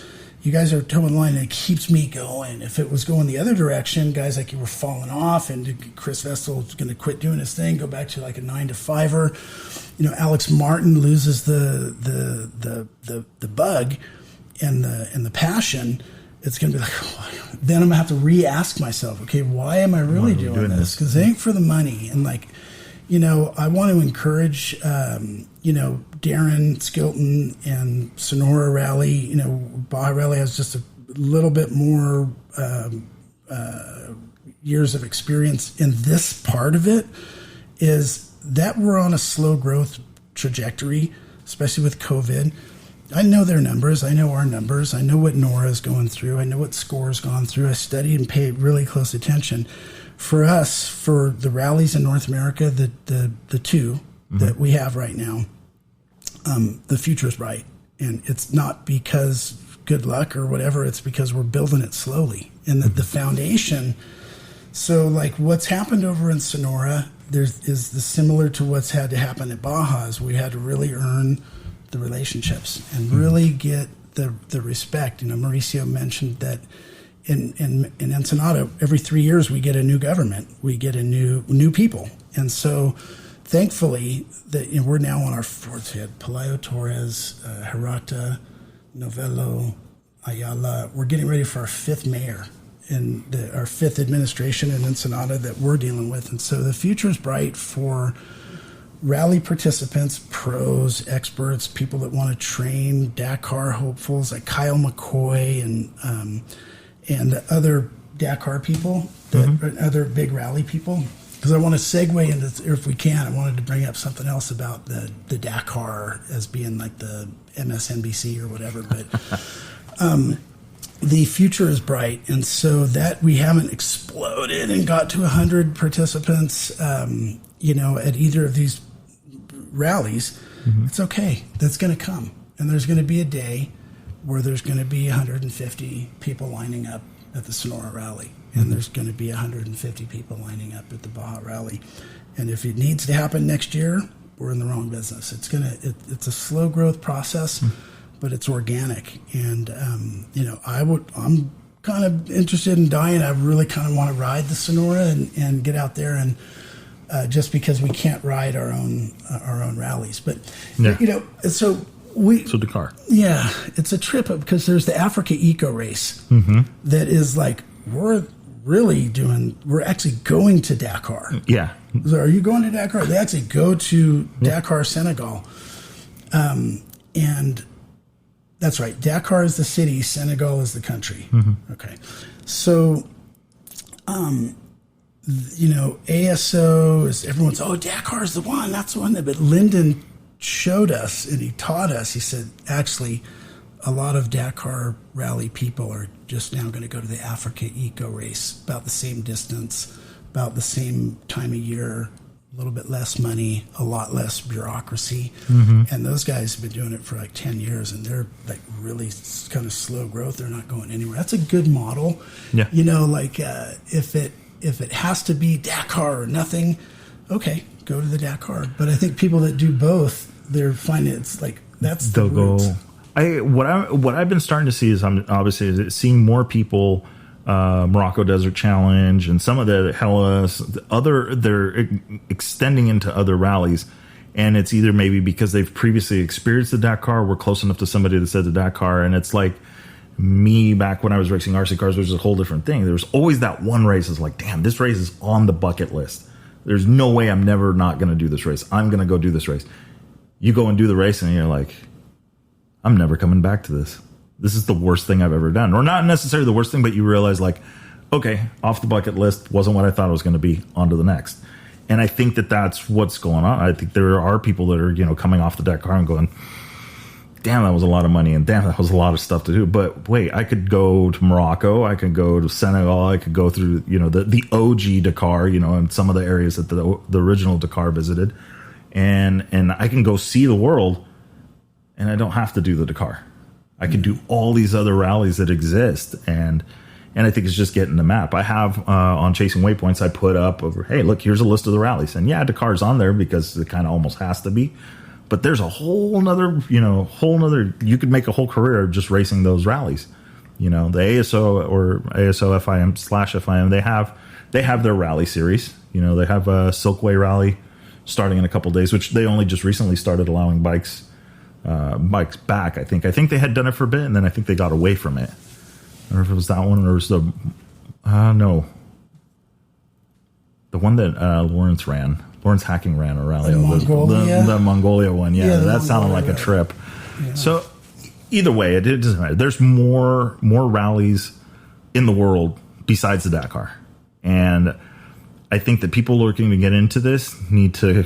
You guys are towing the line, and it keeps me going. If it was going the other direction, guys like you were falling off, and Chris Vestal is going to quit doing his thing, go back to like a 9-to-5er. Alex Martin loses the bug and the passion. It's going to be like, then I'm going to have to re-ask myself, okay, why am I really doing this? Because it ain't for the money. And I want to encourage, Darren Skilton and Sonora Rally. Baja Rally has just a little bit more years of experience in this part of it, is that we're on a slow growth trajectory, especially with COVID. I know their numbers. I know our numbers. I know what Nora's going through. I know what Score's gone through. I study and pay really close attention. For us, for the rallies in North America, the two that we have right now, the future is bright. And it's not because good luck or whatever. It's because we're building it slowly. And the foundation. So like what's happened over in Sonora, is similar to what's had to happen at Baja's. We had to really earn the relationships and really get the respect. Mauricio mentioned that in Ensenada, every 3 years we get a new government, we get a new people, and so thankfully that we're now on our 4th hit. Pelayo Torres, Hirata, Novello, Ayala. We're getting ready for our 5th mayor and our 5th administration in Ensenada that we're dealing with, and so the future is bright for rally participants, pros, experts, people that want to train, Dakar hopefuls like Kyle McCoy and other Dakar people, other big rally people. Because I want to segue into, or if we can, I wanted to bring up something else about the Dakar as being like the MSNBC or whatever. But the future is bright, and so that we haven't exploded and got to 100 participants, at either of these rallies, it's okay. That's going to come. And there's going to be a day where there's going to be 150 people lining up at the Sonora Rally. And there's going to be 150 people lining up at the Baja Rally. And if it needs to happen next year, we're in the wrong business. It's a slow growth process, but it's organic. And, I'm kind of interested in dying. I really kind of want to ride the Sonora and get out there and, just because we can't ride our own rallies, but so Dakar. Yeah, it's a trip because there's the Africa Eco Race that is like we're actually going to Dakar. Yeah, So are you going to Dakar? They actually go to Dakar, Senegal, and that's right. Dakar is the city, Senegal is the country. Okay, so. ASO is everyone's, Dakar's the one. That's the one but Lyndon showed us and he taught us. He said, actually, a lot of Dakar rally people are just now going to go to the Africa Eco Race, about the same distance, about the same time of year, a little bit less money, a lot less bureaucracy. And those guys have been doing it for like 10 years and they're like really kind of slow growth. They're not going anywhere. That's a good model. Yeah. If it has to be Dakar or nothing, okay, go to the Dakar. But I think people that do both, they're finding it's like that's the roots. What I've been starting to see is obviously seeing more people, Morocco Desert Challenge and some of the Hellas, they're extending into other rallies. And it's either maybe because they've previously experienced the Dakar, we're close enough to somebody that said the Dakar, and it's like, me back when I was racing RC cars, which was a whole different thing. There was always that one race. It's like, damn, this race is on the bucket list. There's no way I'm never not going to do this race. I'm going to go do this race. You go and do the race and you're like, I'm never coming back to this. This is the worst thing I've ever done. Or not necessarily the worst thing, but you realize like, okay, off the bucket list wasn't what I thought it was going to be. On to the next. And I think that that's what's going on. I think there are people that are, coming off the Dakar and going, damn, that was a lot of money, and damn, that was a lot of stuff to do. But wait, I could go to Morocco, I could go to Senegal, I could go through, the OG Dakar, and some of the areas that the original Dakar visited, and I can go see the world, and I don't have to do the Dakar. I can do all these other rallies that exist, and I think it's just getting the map. I have on Chasing Waypoints, I put up over, hey, look, here's a list of the rallies, and yeah, Dakar's on there because it kind of almost has to be. But there's a whole nother, you could make a whole career of just racing those rallies. The ASO or ASO FIM/FIM, they have their rally series. They have a Silkway Rally starting in a couple days, which they only just recently started allowing bikes back. I think they had done it for a bit, and then I think they got away from it. I don't know if it was that one or it was the one that Lawrence Hacking ran a rally. The Mongolia one. Yeah, that sounded like a trip. Yeah. So either way, it doesn't matter. There's more rallies in the world besides the Dakar. And I think that people looking to get into this need to,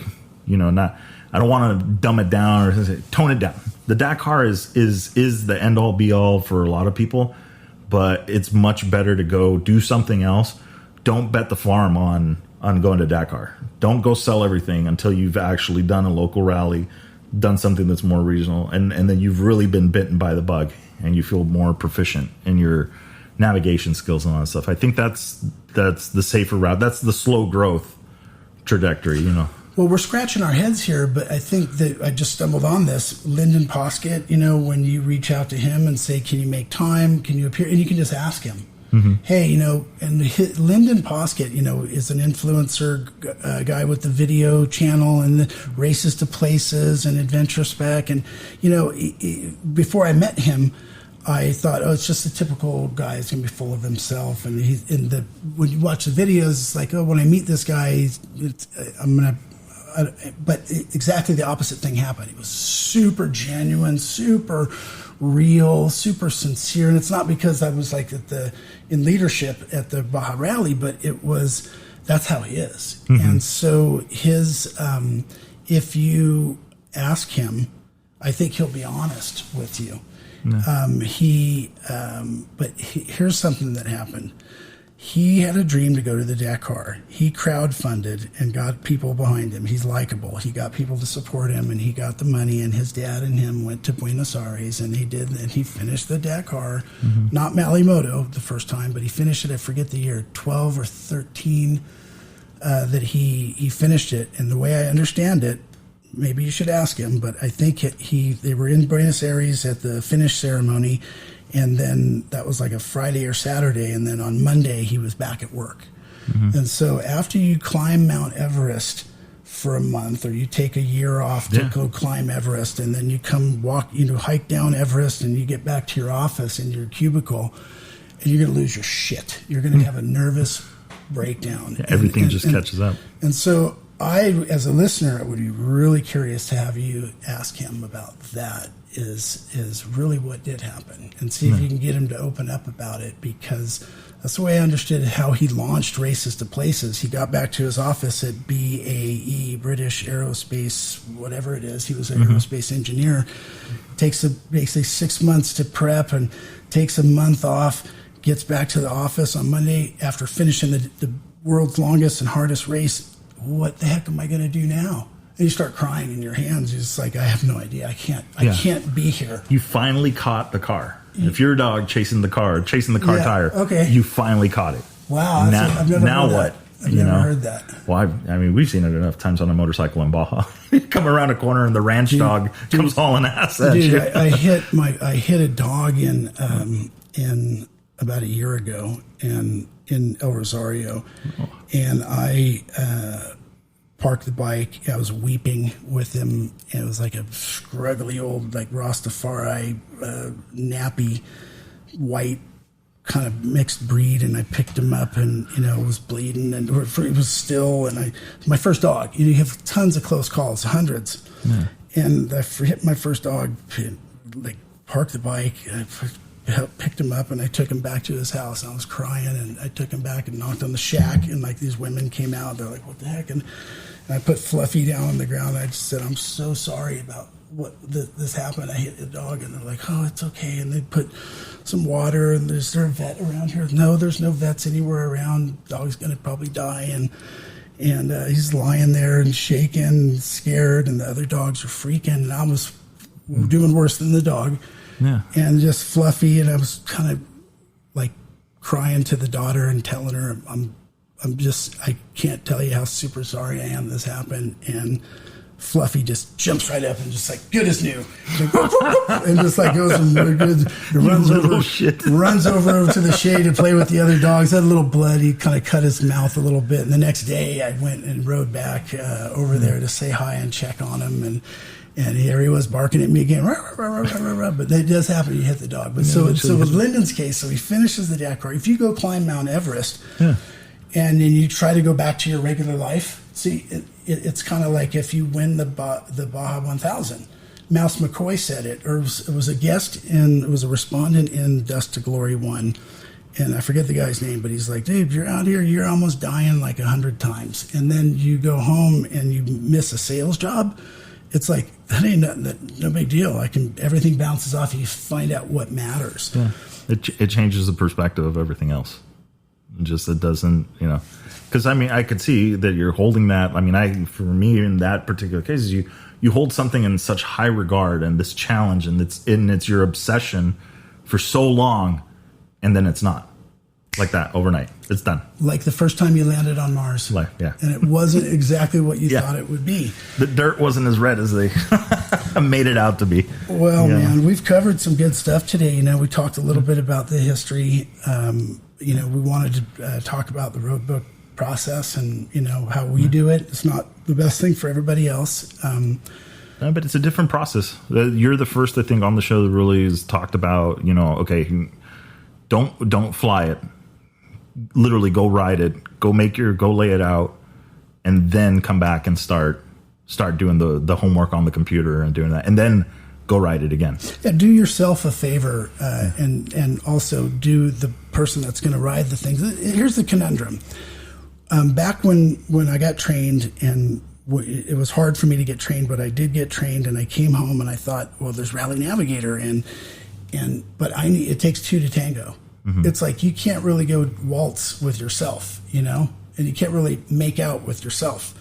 I don't want to dumb it down or tone it down. The Dakar is the end all be all for a lot of people, but it's much better to go do something else. Don't bet the farm on going to Dakar. Don't go sell everything until you've actually done a local rally, done something that's more regional, and then you've really been bitten by the bug and you feel more proficient in your navigation skills and all that stuff. I think that's the safer route. That's the slow growth trajectory, Well, we're scratching our heads here, but I think that I just stumbled on this. Lyndon Poskett, when you reach out to him and say, can you make time? Can you appear? And you can just ask him. Hey, and Lyndon Poskett, is an influencer guy with the video channel and the Races to Places and Adventure Spec. And, before I met him, I thought, it's just a typical guy. He's going to be full of himself. And when you watch the videos, it's like, when I meet this guy, but exactly the opposite thing happened. He was super genuine, super real, super sincere. And it's not because I was like in leadership at the Baja Rally, but that's how he is. And so if you ask him, I think he'll be honest with you. No. But here's something that happened. He had a dream to go to the Dakar. He crowdfunded and got people behind him. He's likable. He got people to support him, and he got the money. And his dad and him went to Buenos Aires, and he finished the Dakar. Not Malimoto the first time, but he finished it. I forget the year, 12 or 13. That he finished it. And the way I understand it, maybe you should ask him, but I think they were in Buenos Aires at the finish ceremony. And then that was like a Friday or Saturday. And then on Monday, he was back at work. And so after you climb Mount Everest for a month, or you take a year off to go climb Everest, and then you come hike down Everest, and you get back to your office in your cubicle, and you're going to lose your shit. You're going to have a nervous breakdown. Yeah, everything just catches up. And so I, as a listener, would be really curious to have you ask him about that. Is really what did happen, and see if you can get him to open up about it, because that's the way I understood how he launched Races to Places. He got back to his office at BAE, British Aerospace, whatever it is. He was an aerospace engineer. Takes basically 6 months to prep and takes a month off, gets back to the office on Monday after finishing the world's longest and hardest race. What the heck am I going to do now? And you start crying in your hands. You're just like, I have no idea. I can't be here. You finally caught the car. If you're a dog chasing the car tire, you finally caught it. Wow. I've never heard what? I've never heard that. Well, I mean, we've seen it enough times on a motorcycle in Baja. You come around a corner and the ranch dog comes hauling ass at you. I hit a dog in about a year ago in El Rosario, and I parked the bike. I was weeping with him, and it was like a scruggly old, like Rastafari, nappy, white, kind of mixed breed. And I picked him up, and it was bleeding, and it was still. And my first dog. You have tons of close calls, hundreds, and I hit my first dog. Like parked the bike. I picked him up, and I took him back to his house. And I was crying, and I took him back and knocked on the shack, and like these women came out. They're like, "What the heck?" And I put Fluffy down on the ground. I just said, "I'm so sorry about what this happened. I hit the dog." And they're like, "Oh, it's okay." And they put some water. And is there a vet around here? No, there's no vets anywhere around. Dog's gonna probably die. And he's lying there and shaking, and scared, and the other dogs are freaking. And I was doing worse than the dog. Yeah. And just Fluffy, and I was kind of like crying to the daughter and telling her, I can't tell you how super sorry I am this happened. And Fluffy just jumps right up and just like, good as new. And just like goes and runs over to the shade to play with the other dogs. Had a little blood. He kind of cut his mouth a little bit. And the next day I went and rode back over there to say hi and check on him. And here he was barking at me again. But that does happen. You hit the dog. But so with Lyndon's case, so he finishes the Dakar. If you go climb Mount Everest, and then you try to go back to your regular life, see, it's kind of like if you win the Baja 1000. Mouse McCoy said it, or it was a guest, and it was a respondent in Dust to Glory 1. And I forget the guy's name, but he's like, "Dude, you're out here, you're almost dying like 100 times. And then you go home and you miss a sales job. It's like, that ain't no big deal. Everything bounces off. You find out what matters." Yeah. It changes the perspective of everything else. It doesn't, because I mean, I could see that you're holding that. I mean, for me in that particular case, you hold something in such high regard and this challenge, and it's your obsession for so long, and then it's not like that overnight. It's done. Like the first time you landed on Mars. And it wasn't exactly what you thought it would be. The dirt wasn't as red as they made it out to be. Well, man, we've covered some good stuff today. We talked a little bit about the history. We wanted to talk about the roadbook process and, how we do it. It's not the best thing for everybody else. But it's a different process. You're the first, I think, on the show that really has talked about, okay, don't fly it. Literally go ride it, go lay it out, and then come back and start doing the homework on the computer and doing that, and then go ride it again. Yeah, do yourself a favor, and also do the person that's going to ride the things. Here's the conundrum. Back when I got trained, and it was hard for me to get trained, but I did get trained, and I came home and I thought, well, there's Rally Navigator, but it takes two to tango. it's like you can't really go waltz with yourself, and you can't really make out with yourself.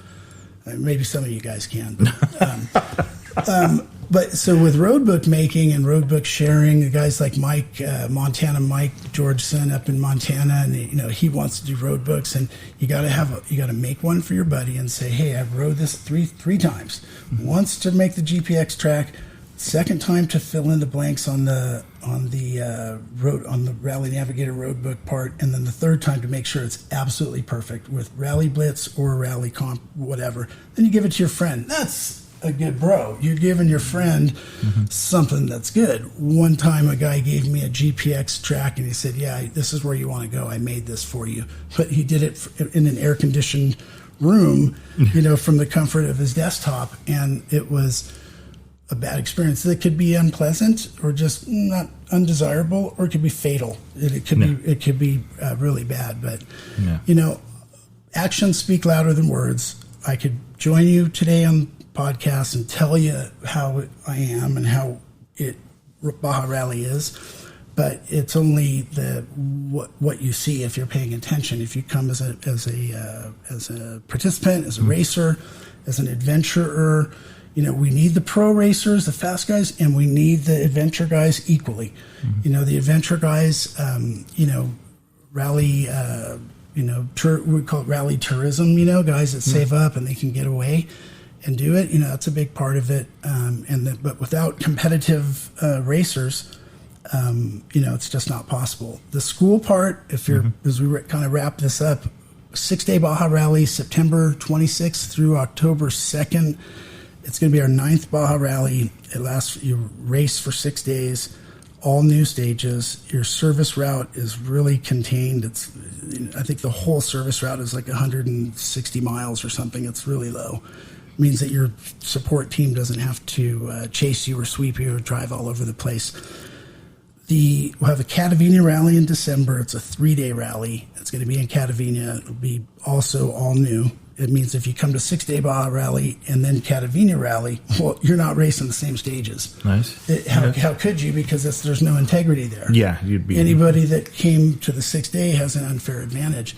Maybe some of you guys can. But so with roadbook making and roadbook sharing, the guys like Mike, Montana Mike Georgeson up in Montana, and he wants to do roadbooks, and you got to make one for your buddy and say, hey, I've rode this three times. Once to make the GPX track, second time to fill in the blanks on the Rally Navigator roadbook part, and then the third time to make sure it's absolutely perfect with Rally Blitz or Rally Comp, whatever. Then you give it to your friend. That's a good bro. You're giving your friend something that's good. One time a guy gave me a GPX track and he said, yeah, this is where you want to go. I made this for you. But he did it in an air-conditioned room, from the comfort of his desktop. And it was a bad experience that could be unpleasant or just not undesirable, or it could be fatal. It could be really bad. But, actions speak louder than words. I could join you today on podcast and tell you how I am and how Baja Rally is, but it's only what you see if you're paying attention. If you come as a participant, as a racer, as an adventurer, we need the pro racers, the fast guys, and we need the adventure guys equally. The adventure guys, rally, we call it rally tourism. Guys that save up and they can get away and do it. That's a big part of it. But without competitive racers, it's just not possible. The school part, as we kind of wrap this up, 6-day Baja Rally, September 26th through October 2nd. It's going to be our 9th Baja Rally. It lasts, you race for 6 days, all new stages. Your service route is really contained. I think the whole service route is like 160 miles or something. It's really low. Means that your support team doesn't have to chase you or sweep you or drive all over the place. We'll have a Catavina rally in December. It's a 3-day rally. It's going to be in Catavina. It'll be also all new. It means if you come to 6-day Baja Rally and then Catavina Rally, well, you're not racing the same stages. Nice. How could you? Because there's no integrity there. Yeah, you'd be. Anybody that came to the 6-day has an unfair advantage.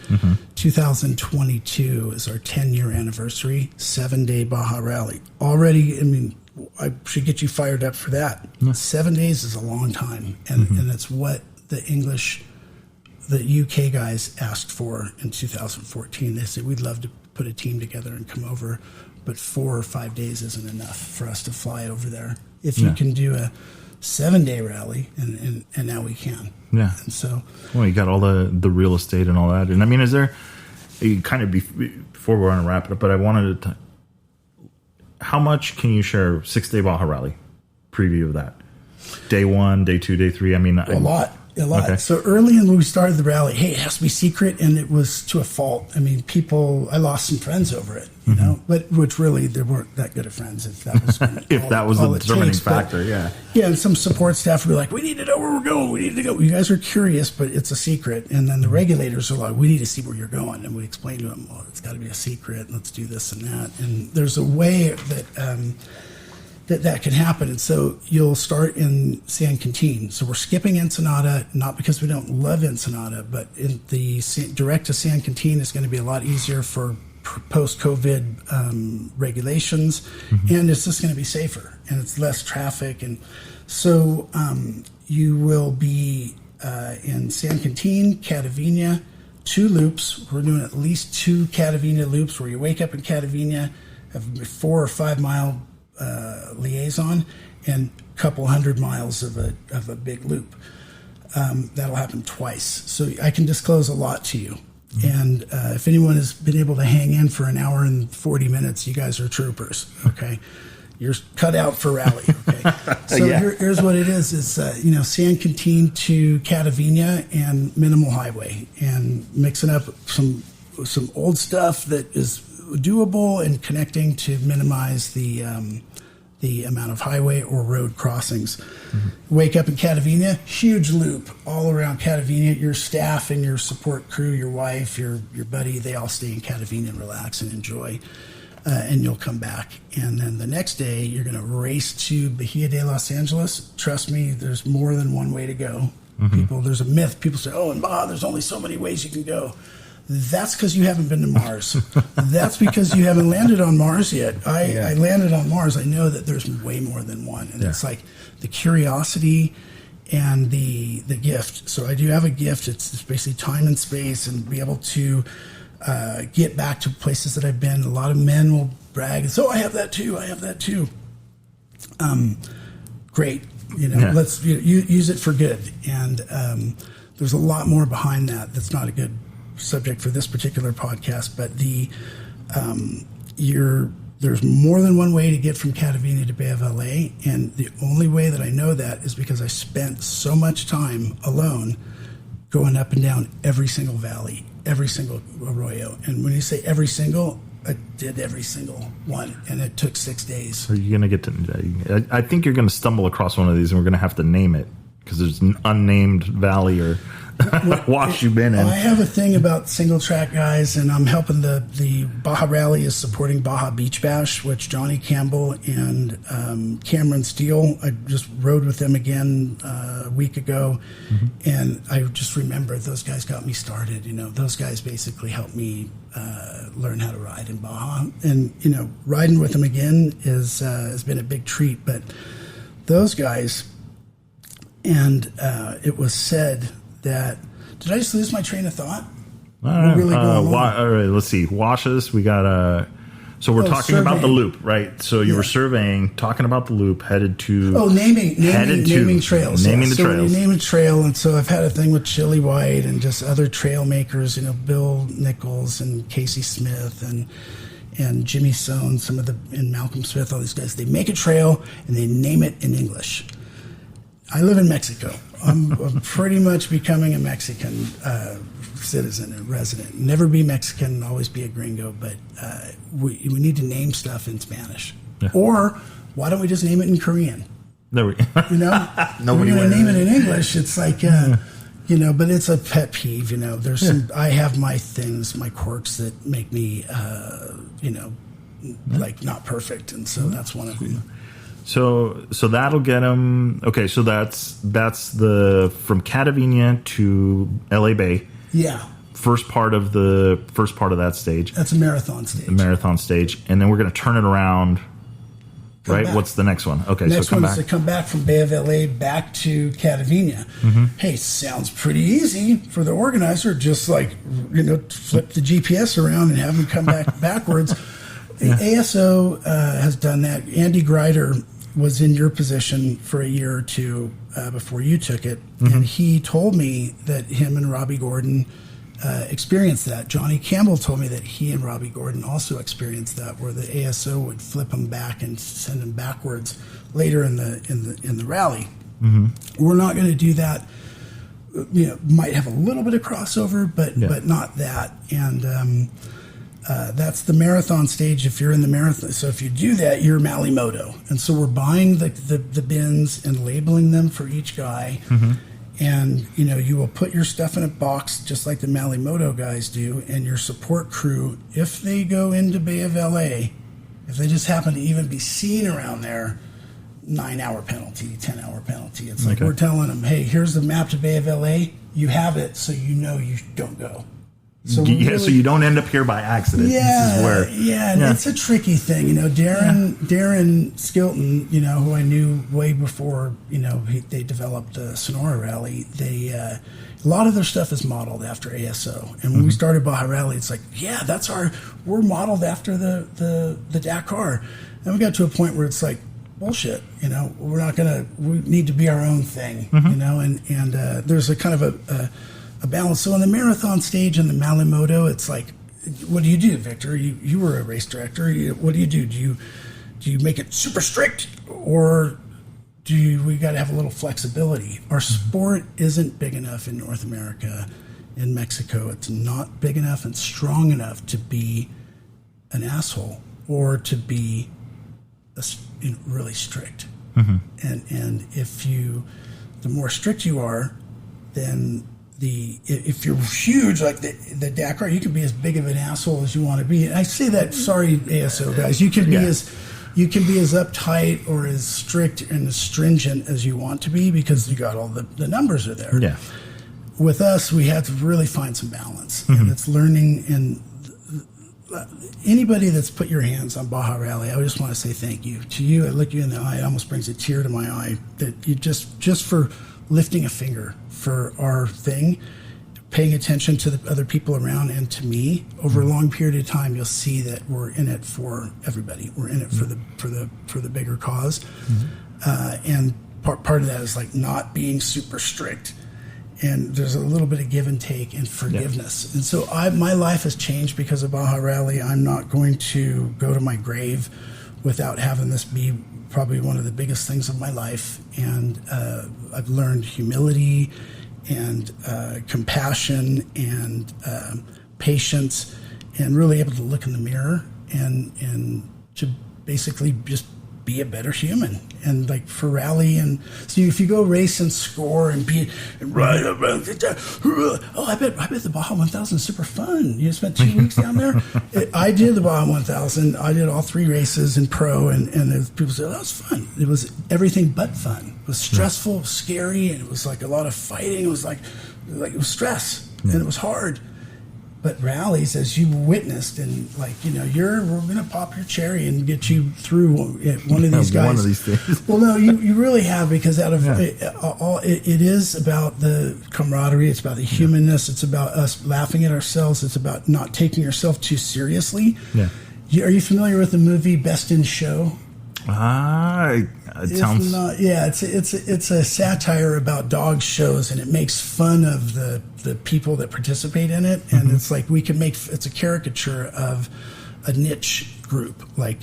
2022 is our 10-year anniversary, 7-day Baja Rally. Already, I should get you fired up for that. 7 days is a long time, and it's what the UK guys asked for in 2014. They said, we'd love to put a team together and come over, but 4 or 5 days isn't enough for us to fly over there. If you can do a 7-day rally, and now we can. Yeah. And so, well, you got all the real estate and all that. And is there, before we're going to wrap it up, but I wanted to, how much can you share 6-day Baja Rally preview of that? Day 1, day 2, day 3. A lot. Okay. So early when we started the rally, hey, it has to be secret, and it was to a fault. I lost some friends over it, but which really they weren't that good of friends. If that was the determining factor, yeah. And some support staff were like, we need to know where we're going. We need to go. You guys are curious, but it's a secret. And then the regulators are like, we need to see where you're going, and we explained to them, well, it's got to be a secret. Let's do this and that. And there's a way that can happen. And so you'll start in San Quintin. So we're skipping Ensenada, not because we don't love Ensenada, but in the direct to San Quintin is going to be a lot easier for post-COVID regulations, and it's just going to be safer, and it's less traffic. And so you will be in San Quintin, Catavina, 2 loops. We're doing at least 2 Catavina loops where you wake up in Catavina, have a 4 or 5 mile liaison, and a couple 100 miles of a big loop. That'll happen twice. So I can disclose a lot to you. And if anyone has been able to hang in for an hour and 40 minutes, you guys are troopers. Okay, you're cut out for rally. Okay, so here's what it is: it's San Quintin to Catavina and minimal highway, and mixing up some old stuff that is doable and connecting to minimize the amount of highway or road crossings. Wake up in Catavina, huge loop all around Catavina. Your staff and your support crew, your wife, your buddy, they all stay in Catavina and relax and enjoy. And you'll come back. And then the next day, you're going to race to Bahia de Los Angeles. Trust me, there's more than one way to go. There's a myth. People say, oh, in Baja, there's only so many ways you can go. That's because you haven't been to Mars. That's because you haven't landed on Mars yet. I landed on Mars. I know that there's way more than one. And it's like the curiosity and the gift. So I do have a gift. It's basically time and space, and be able to get back to places that I've been. A lot of men will brag and say, oh, I have that too. I have that too. Great. Let's use it for good. And there's a lot more behind that. That's not a good subject for this particular podcast, but there's more than one way to get from Catavenia to Bay of LA, and the only way that I know that is because I spent so much time alone going up and down every single valley, every single arroyo. And when you say every single, I did every single one, and it took 6 days. So you're going to get to... I think you're going to stumble across one of these, and we're going to have to name it, because there's an unnamed valley or wash you've been in. I have a thing about single track guys, and I'm helping the Baja Rally is supporting Baja Beach Bash, which Johnny Campbell and Cameron Steele, I just rode with them again a week ago, and I just remember those guys got me started. Those guys basically helped me learn how to ride in Baja, and riding with them again has been a big treat. But those guys, and it was said that, did I just lose my train of thought? All right, let's see. Washes, we got so we're talking surveying about the loop, right? So you were surveying, talking about the loop, headed to... Oh, naming trails. Naming the trails. When you name a trail, and so I've had a thing with Chili White and just other trail makers, Bill Nichols and Casey Smith and Jimmy Sohn, and Malcolm Smith, all these guys. They make a trail and they name it in English. I live in Mexico. I'm pretty much becoming a Mexican citizen and resident. Never be Mexican, always be a gringo, but we need to name stuff in Spanish. Yeah. Or why don't we just name it in Korean? There we go. Nobody we're going to name it in English. It's like, but it's a pet peeve. There's I have my things, my quirks that make me, like not perfect. And so that's one of them. So that'll get them. Okay, so that's the from Catavenia to LA Bay. Yeah. First part of that stage. That's a marathon stage. The marathon stage, and then we're going to turn it around. Right. Back. What's the next one? Okay, next so come one back. is to come back from Bay of LA back to Catavenia. Hey, sounds pretty easy for the organizer. Just like flip the GPS around and have them come back backwards. ASO has done that. Andy Greider was in your position for a year or two before you took it, and he told me that him and Robbie Gordon experienced that. Johnny Campbell told me that he and Robbie Gordon also experienced that, where the ASO would flip them back and send them backwards later in the rally. We're not going to do that. Might have a little bit of crossover, but not that. And that's the marathon stage if you're in the marathon. So if you do that, you're Malimoto. And so we're buying the bins and labeling them for each guy. And, you will put your stuff in a box just like the Malimoto guys do. And your support crew, if they go into Bay of LA, if they just happen to even be seen around there, 9-hour penalty, 10-hour penalty. It's like we're telling them, hey, here's the map to Bay of LA. You have it, so you don't go. So so you don't end up here by accident. Yeah, and it's a tricky thing. Darren Skilton, who I knew way before, they developed the Sonora Rally. They a lot of their stuff is modeled after ASO. And when we started Baja Rally, it's like, we're modeled after the Dakar. And we got to a point where it's like, bullshit, we're not we need to be our own thing, and there's a kind of a balance. So on the marathon stage and the Malimoto, it's like, what do you do, Victor? You were a race director. What do? Do you make it super strict, or we got to have a little flexibility? Our sport isn't big enough in North America. In Mexico, it's not big enough and strong enough to be an asshole or to be really strict. And if the more strict you are, then if you're huge like the Dakar, you can be as big of an asshole as you want to be. And I say that, sorry, ASO guys, you can be as You can be as uptight or as strict and as stringent as you want to be because you got all the numbers are there. Yeah. With us, we had to really find some balance. And it's learning. And anybody that's put your hands on Baja Rally, I just want to say thank you. To you, I look you in the eye, it almost brings a tear to my eye that you just for lifting a finger for our thing, paying attention to the other people around and to me over a long period of time, you'll see that we're in it for everybody. We're in it for the bigger cause. And part of that is like not being super strict. And there's a little bit of give and take and forgiveness. And so my life has changed because of Baja Rally. I'm not going to go to my grave without having this be probably one of the biggest things of my life. And I've learned humility and compassion and patience, and really able to look in the mirror and to basically just be a better human. And like for rally, and so if you go race and score and be and ride around, I bet the Baja 1000 is super fun. You spent 2 weeks down there. I did the Baja 1000. I did all 3 races in pro, and people said, oh, that was fun. It was everything but fun. It was stressful, scary, and it was like a lot of fighting. It was like it was stress, and it was hard. But rallies, as you witnessed, and like, we're going to pop your cherry and get you through one of these guys. One of these things. Well, no, you really have, because out of it is about the camaraderie. It's about the humanness. It's about us laughing at ourselves. It's about not taking yourself too seriously. Yeah. Are you familiar with the movie Best in Show? It sounds. Not, yeah, it's a satire about dog shows, and it makes fun of the people that participate in it. And it's like it's a caricature of a niche group, like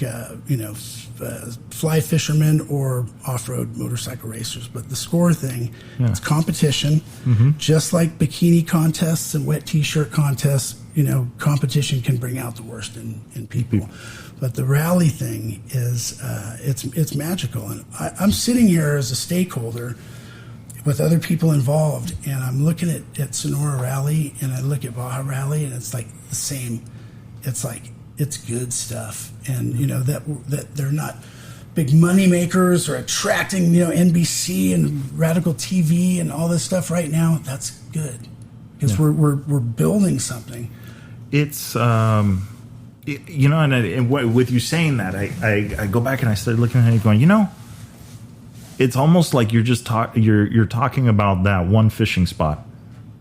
fly fishermen or off-road motorcycle racers. But the score thing, it's competition, just like bikini contests and wet t-shirt contests. Competition can bring out the worst in people. But the rally thing is, it's magical. And I'm sitting here as a stakeholder with other people involved, and I'm looking at Sonora Rally, and I look at Baja Rally, and it's like the same. It's like, it's good stuff. And, that they're not big money makers or attracting, NBC and Radical TV and all this stuff right now. That's good, because we're building something. It's... and with you saying that, I go back and I started looking at it going, it's almost like you're just you're talking about that one fishing spot,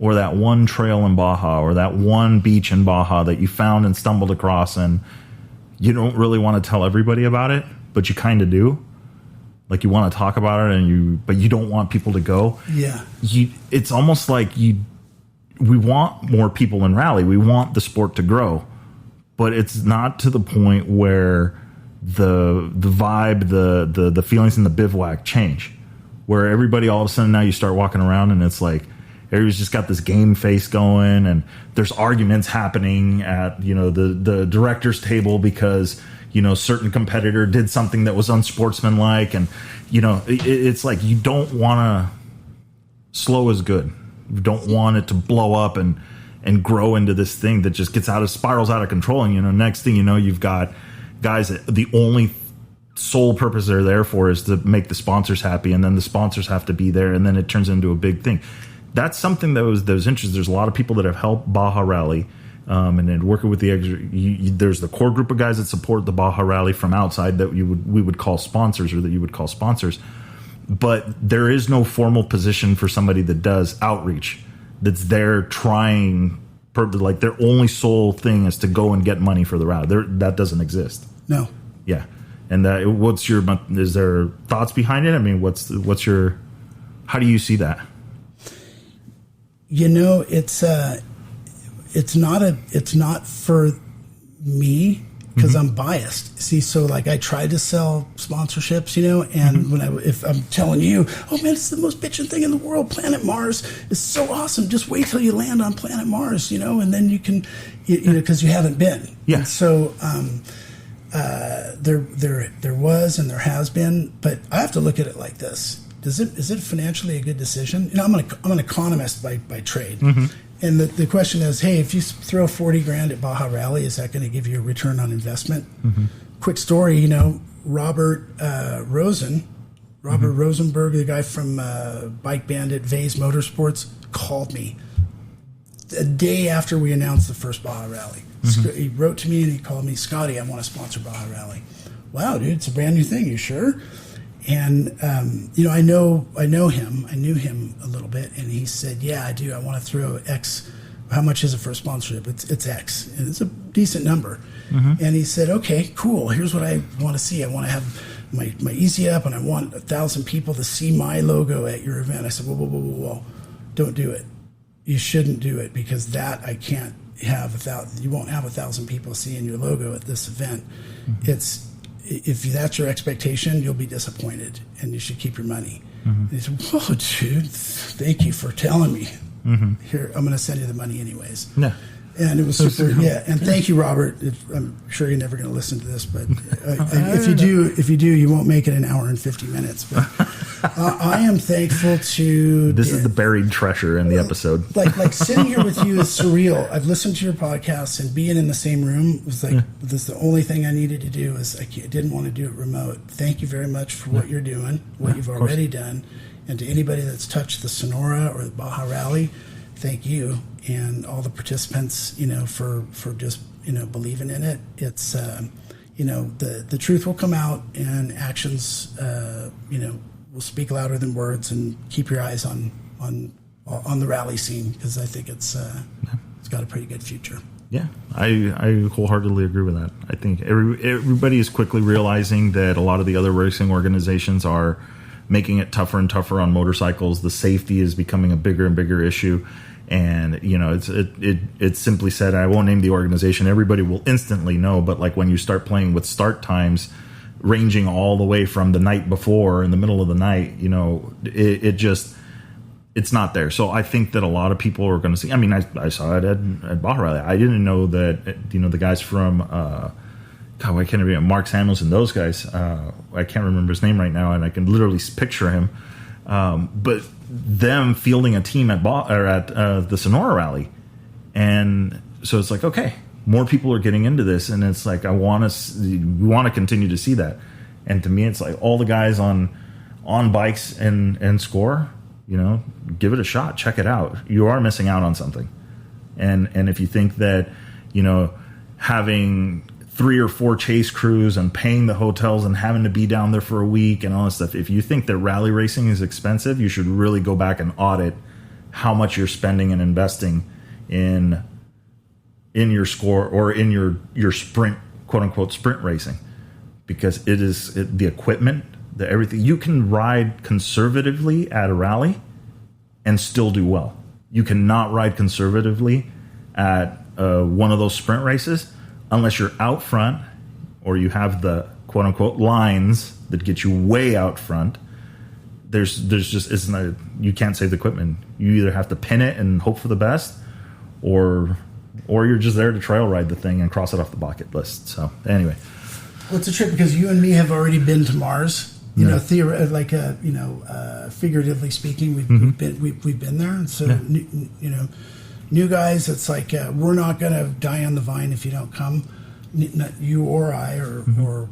or that one trail in Baja, or that one beach in Baja that you found and stumbled across, and you don't really want to tell everybody about it, but you kind of do. Like, you want to talk about it, but you don't want people to go. Yeah. It's almost like we want more people in rally. We want the sport to grow. But it's not to the point where the vibe, the feelings in the bivouac change, where everybody all of a sudden now you start walking around and it's like everybody's just got this game face going, and there's arguments happening at the director's table because certain competitor did something that was unsportsmanlike, and it's like you don't want to. Slow is good. You don't want it to blow up and grow into this thing that just spirals out of control. And, next thing you know, you've got guys that the only sole purpose they're there for is to make the sponsors happy. And then the sponsors have to be there. And then it turns into a big thing. That's something that was interesting. There's a lot of people that have helped Baja Rally. And then working with there's the core group of guys that support the Baja Rally from outside that we would call sponsors, or that you would call sponsors. But there is no formal position for somebody that does outreach, that's there trying, like their only sole thing is to go and get money for the rally. That doesn't exist. No. Yeah. And is there thoughts behind it? I mean, how do you see that? It's not for me, because I'm biased. See, so like I tried to sell sponsorships, and if I'm telling you, oh man, it's the most bitchin' thing in the world. Planet Mars is so awesome. Just wait till you land on Planet Mars, and then you can, because you haven't been. Yeah. And so there was and there has been, but I have to look at it like this: is it financially a good decision? I'm an economist by trade. And the question is, hey, if you throw $40,000 at Baja Rally, is that going to give you a return on investment? Quick story, Robert Rosenberg, the guy from Bike Bandit, Vase Motorsports, called me a day after we announced the first Baja Rally. He wrote to me and he called me, Scotty, I want to sponsor Baja Rally. Wow, dude, it's a brand new thing. You sure? And I know him. I knew him a little bit, and he said, "Yeah, I do. I want to throw X. How much is it for a sponsorship? It's X, and it's a decent number." And he said, "Okay, cool. Here's what I want to see. I want to have my Easy Up, and I want 1,000 people to see my logo at your event." I said, "Whoa! Don't do it. You shouldn't do it, because that I can't have 1,000. You won't have 1,000 people seeing your logo at this event. If that's your expectation, you'll be disappointed, and you should keep your money." And he said, "Whoa, dude, thank you for telling me. Here, I'm going to send you the money anyways." Yeah. And it was super, yeah. And thank you, Robert. I'm sure you're never going to listen to this, but if you do, you won't make it an hour and 50 minutes. But I am thankful to. This is the buried treasure in the episode. Like sitting here with you is surreal. I've listened to your podcast, and being in the same room was like, this is the only thing I needed to do. Is I didn't want to do it remote. Thank you very much for what you're doing, what you've already done, and to anybody that's touched the Sonora or the Baja Rally, thank you. And all the participants, for just, believing in it. It's, the truth will come out, and actions, will speak louder than words. And keep your eyes on the rally scene, because I think it's got a pretty good future. Yeah, I wholeheartedly agree with that. I think everybody is quickly realizing that a lot of the other racing organizations are making it tougher and tougher on motorcycles. The safety is becoming a bigger and bigger issue. And, it's simply said, I won't name the organization. Everybody will instantly know. But like when you start playing with start times ranging all the way from the night before in the middle of the night, it's not there. So I think that a lot of people are going to see. I mean, I saw it at Baja Rally. I didn't know that, the guys from, I can't remember, Mark Samuels and those guys. I can't remember his name right now, and I can literally picture him. But them fielding a team at the Sonora Rally, and so it's like, okay, more people are getting into this, and it's like we want to continue to see that. And to me, it's like all the guys on bikes and score, give it a shot, check it out. You are missing out on something, and if you think that having 3 or 4 chase crews and paying the hotels and having to be down there for a week and all this stuff, if you think that rally racing is expensive, you should really go back and audit how much you're spending and investing in your score or in your sprint, quote unquote, sprint racing, because the equipment, everything. You can ride conservatively at a rally and still do well. You cannot ride conservatively at one of those sprint races unless you're out front or you have the quote unquote lines that get you way out front. There's just you can't save the equipment. You either have to pin it and hope for the best, or you're just there to trail ride the thing and cross it off the bucket list. So anyway, well, it's a trip because you and me have already been to Mars. Figuratively speaking, we've been there, and so new guys, it's like we're not going to die on the vine if you don't come, not you or I or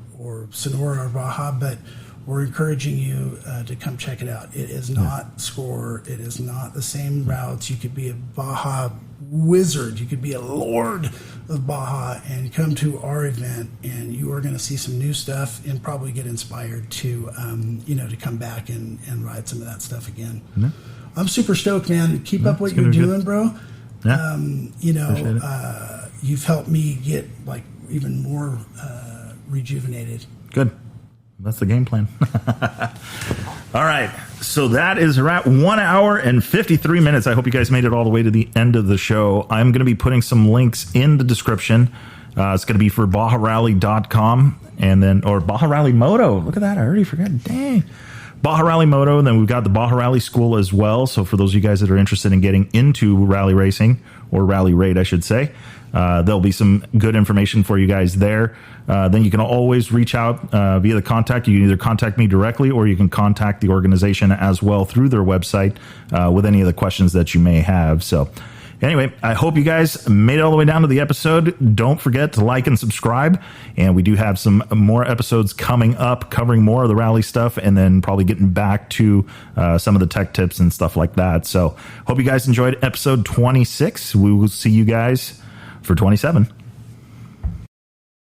Sonora or Baja, but we're encouraging you to come check it out. It is not score. It is not the same routes. You could be a Baja wizard. You could be a lord of Baja and come to our event, and you are going to see some new stuff and probably get inspired to come back and ride some of that stuff again. Yeah. I'm super stoked, man. Keep up what you're doing, bro. Yeah. You've helped me get even more rejuvenated. Good. That's the game plan. All right. So that is around 1 hour and 53 minutes. I hope you guys made it all the way to the end of the show. I'm going to be putting some links in the description. It's going to be for BajaRally.com or Baja Rally Moto. Look at that. I already forgot. Dang. Baja Rally Moto, and then we've got the Baja Rally School as well. So for those of you guys that are interested in getting into rally racing, or rally raid, I should say, there'll be some good information for you guys there. Then you can always reach out via the contact. You can either contact me directly, or you can contact the organization as well through their website with any of the questions that you may have. So Anyway, I hope you guys made it all the way down to the episode. Don't forget to like and subscribe. And we do have some more episodes coming up covering more of the rally stuff, and then probably getting back to some of the tech tips and stuff like that. So hope you guys enjoyed episode 26. We will see you guys for 27.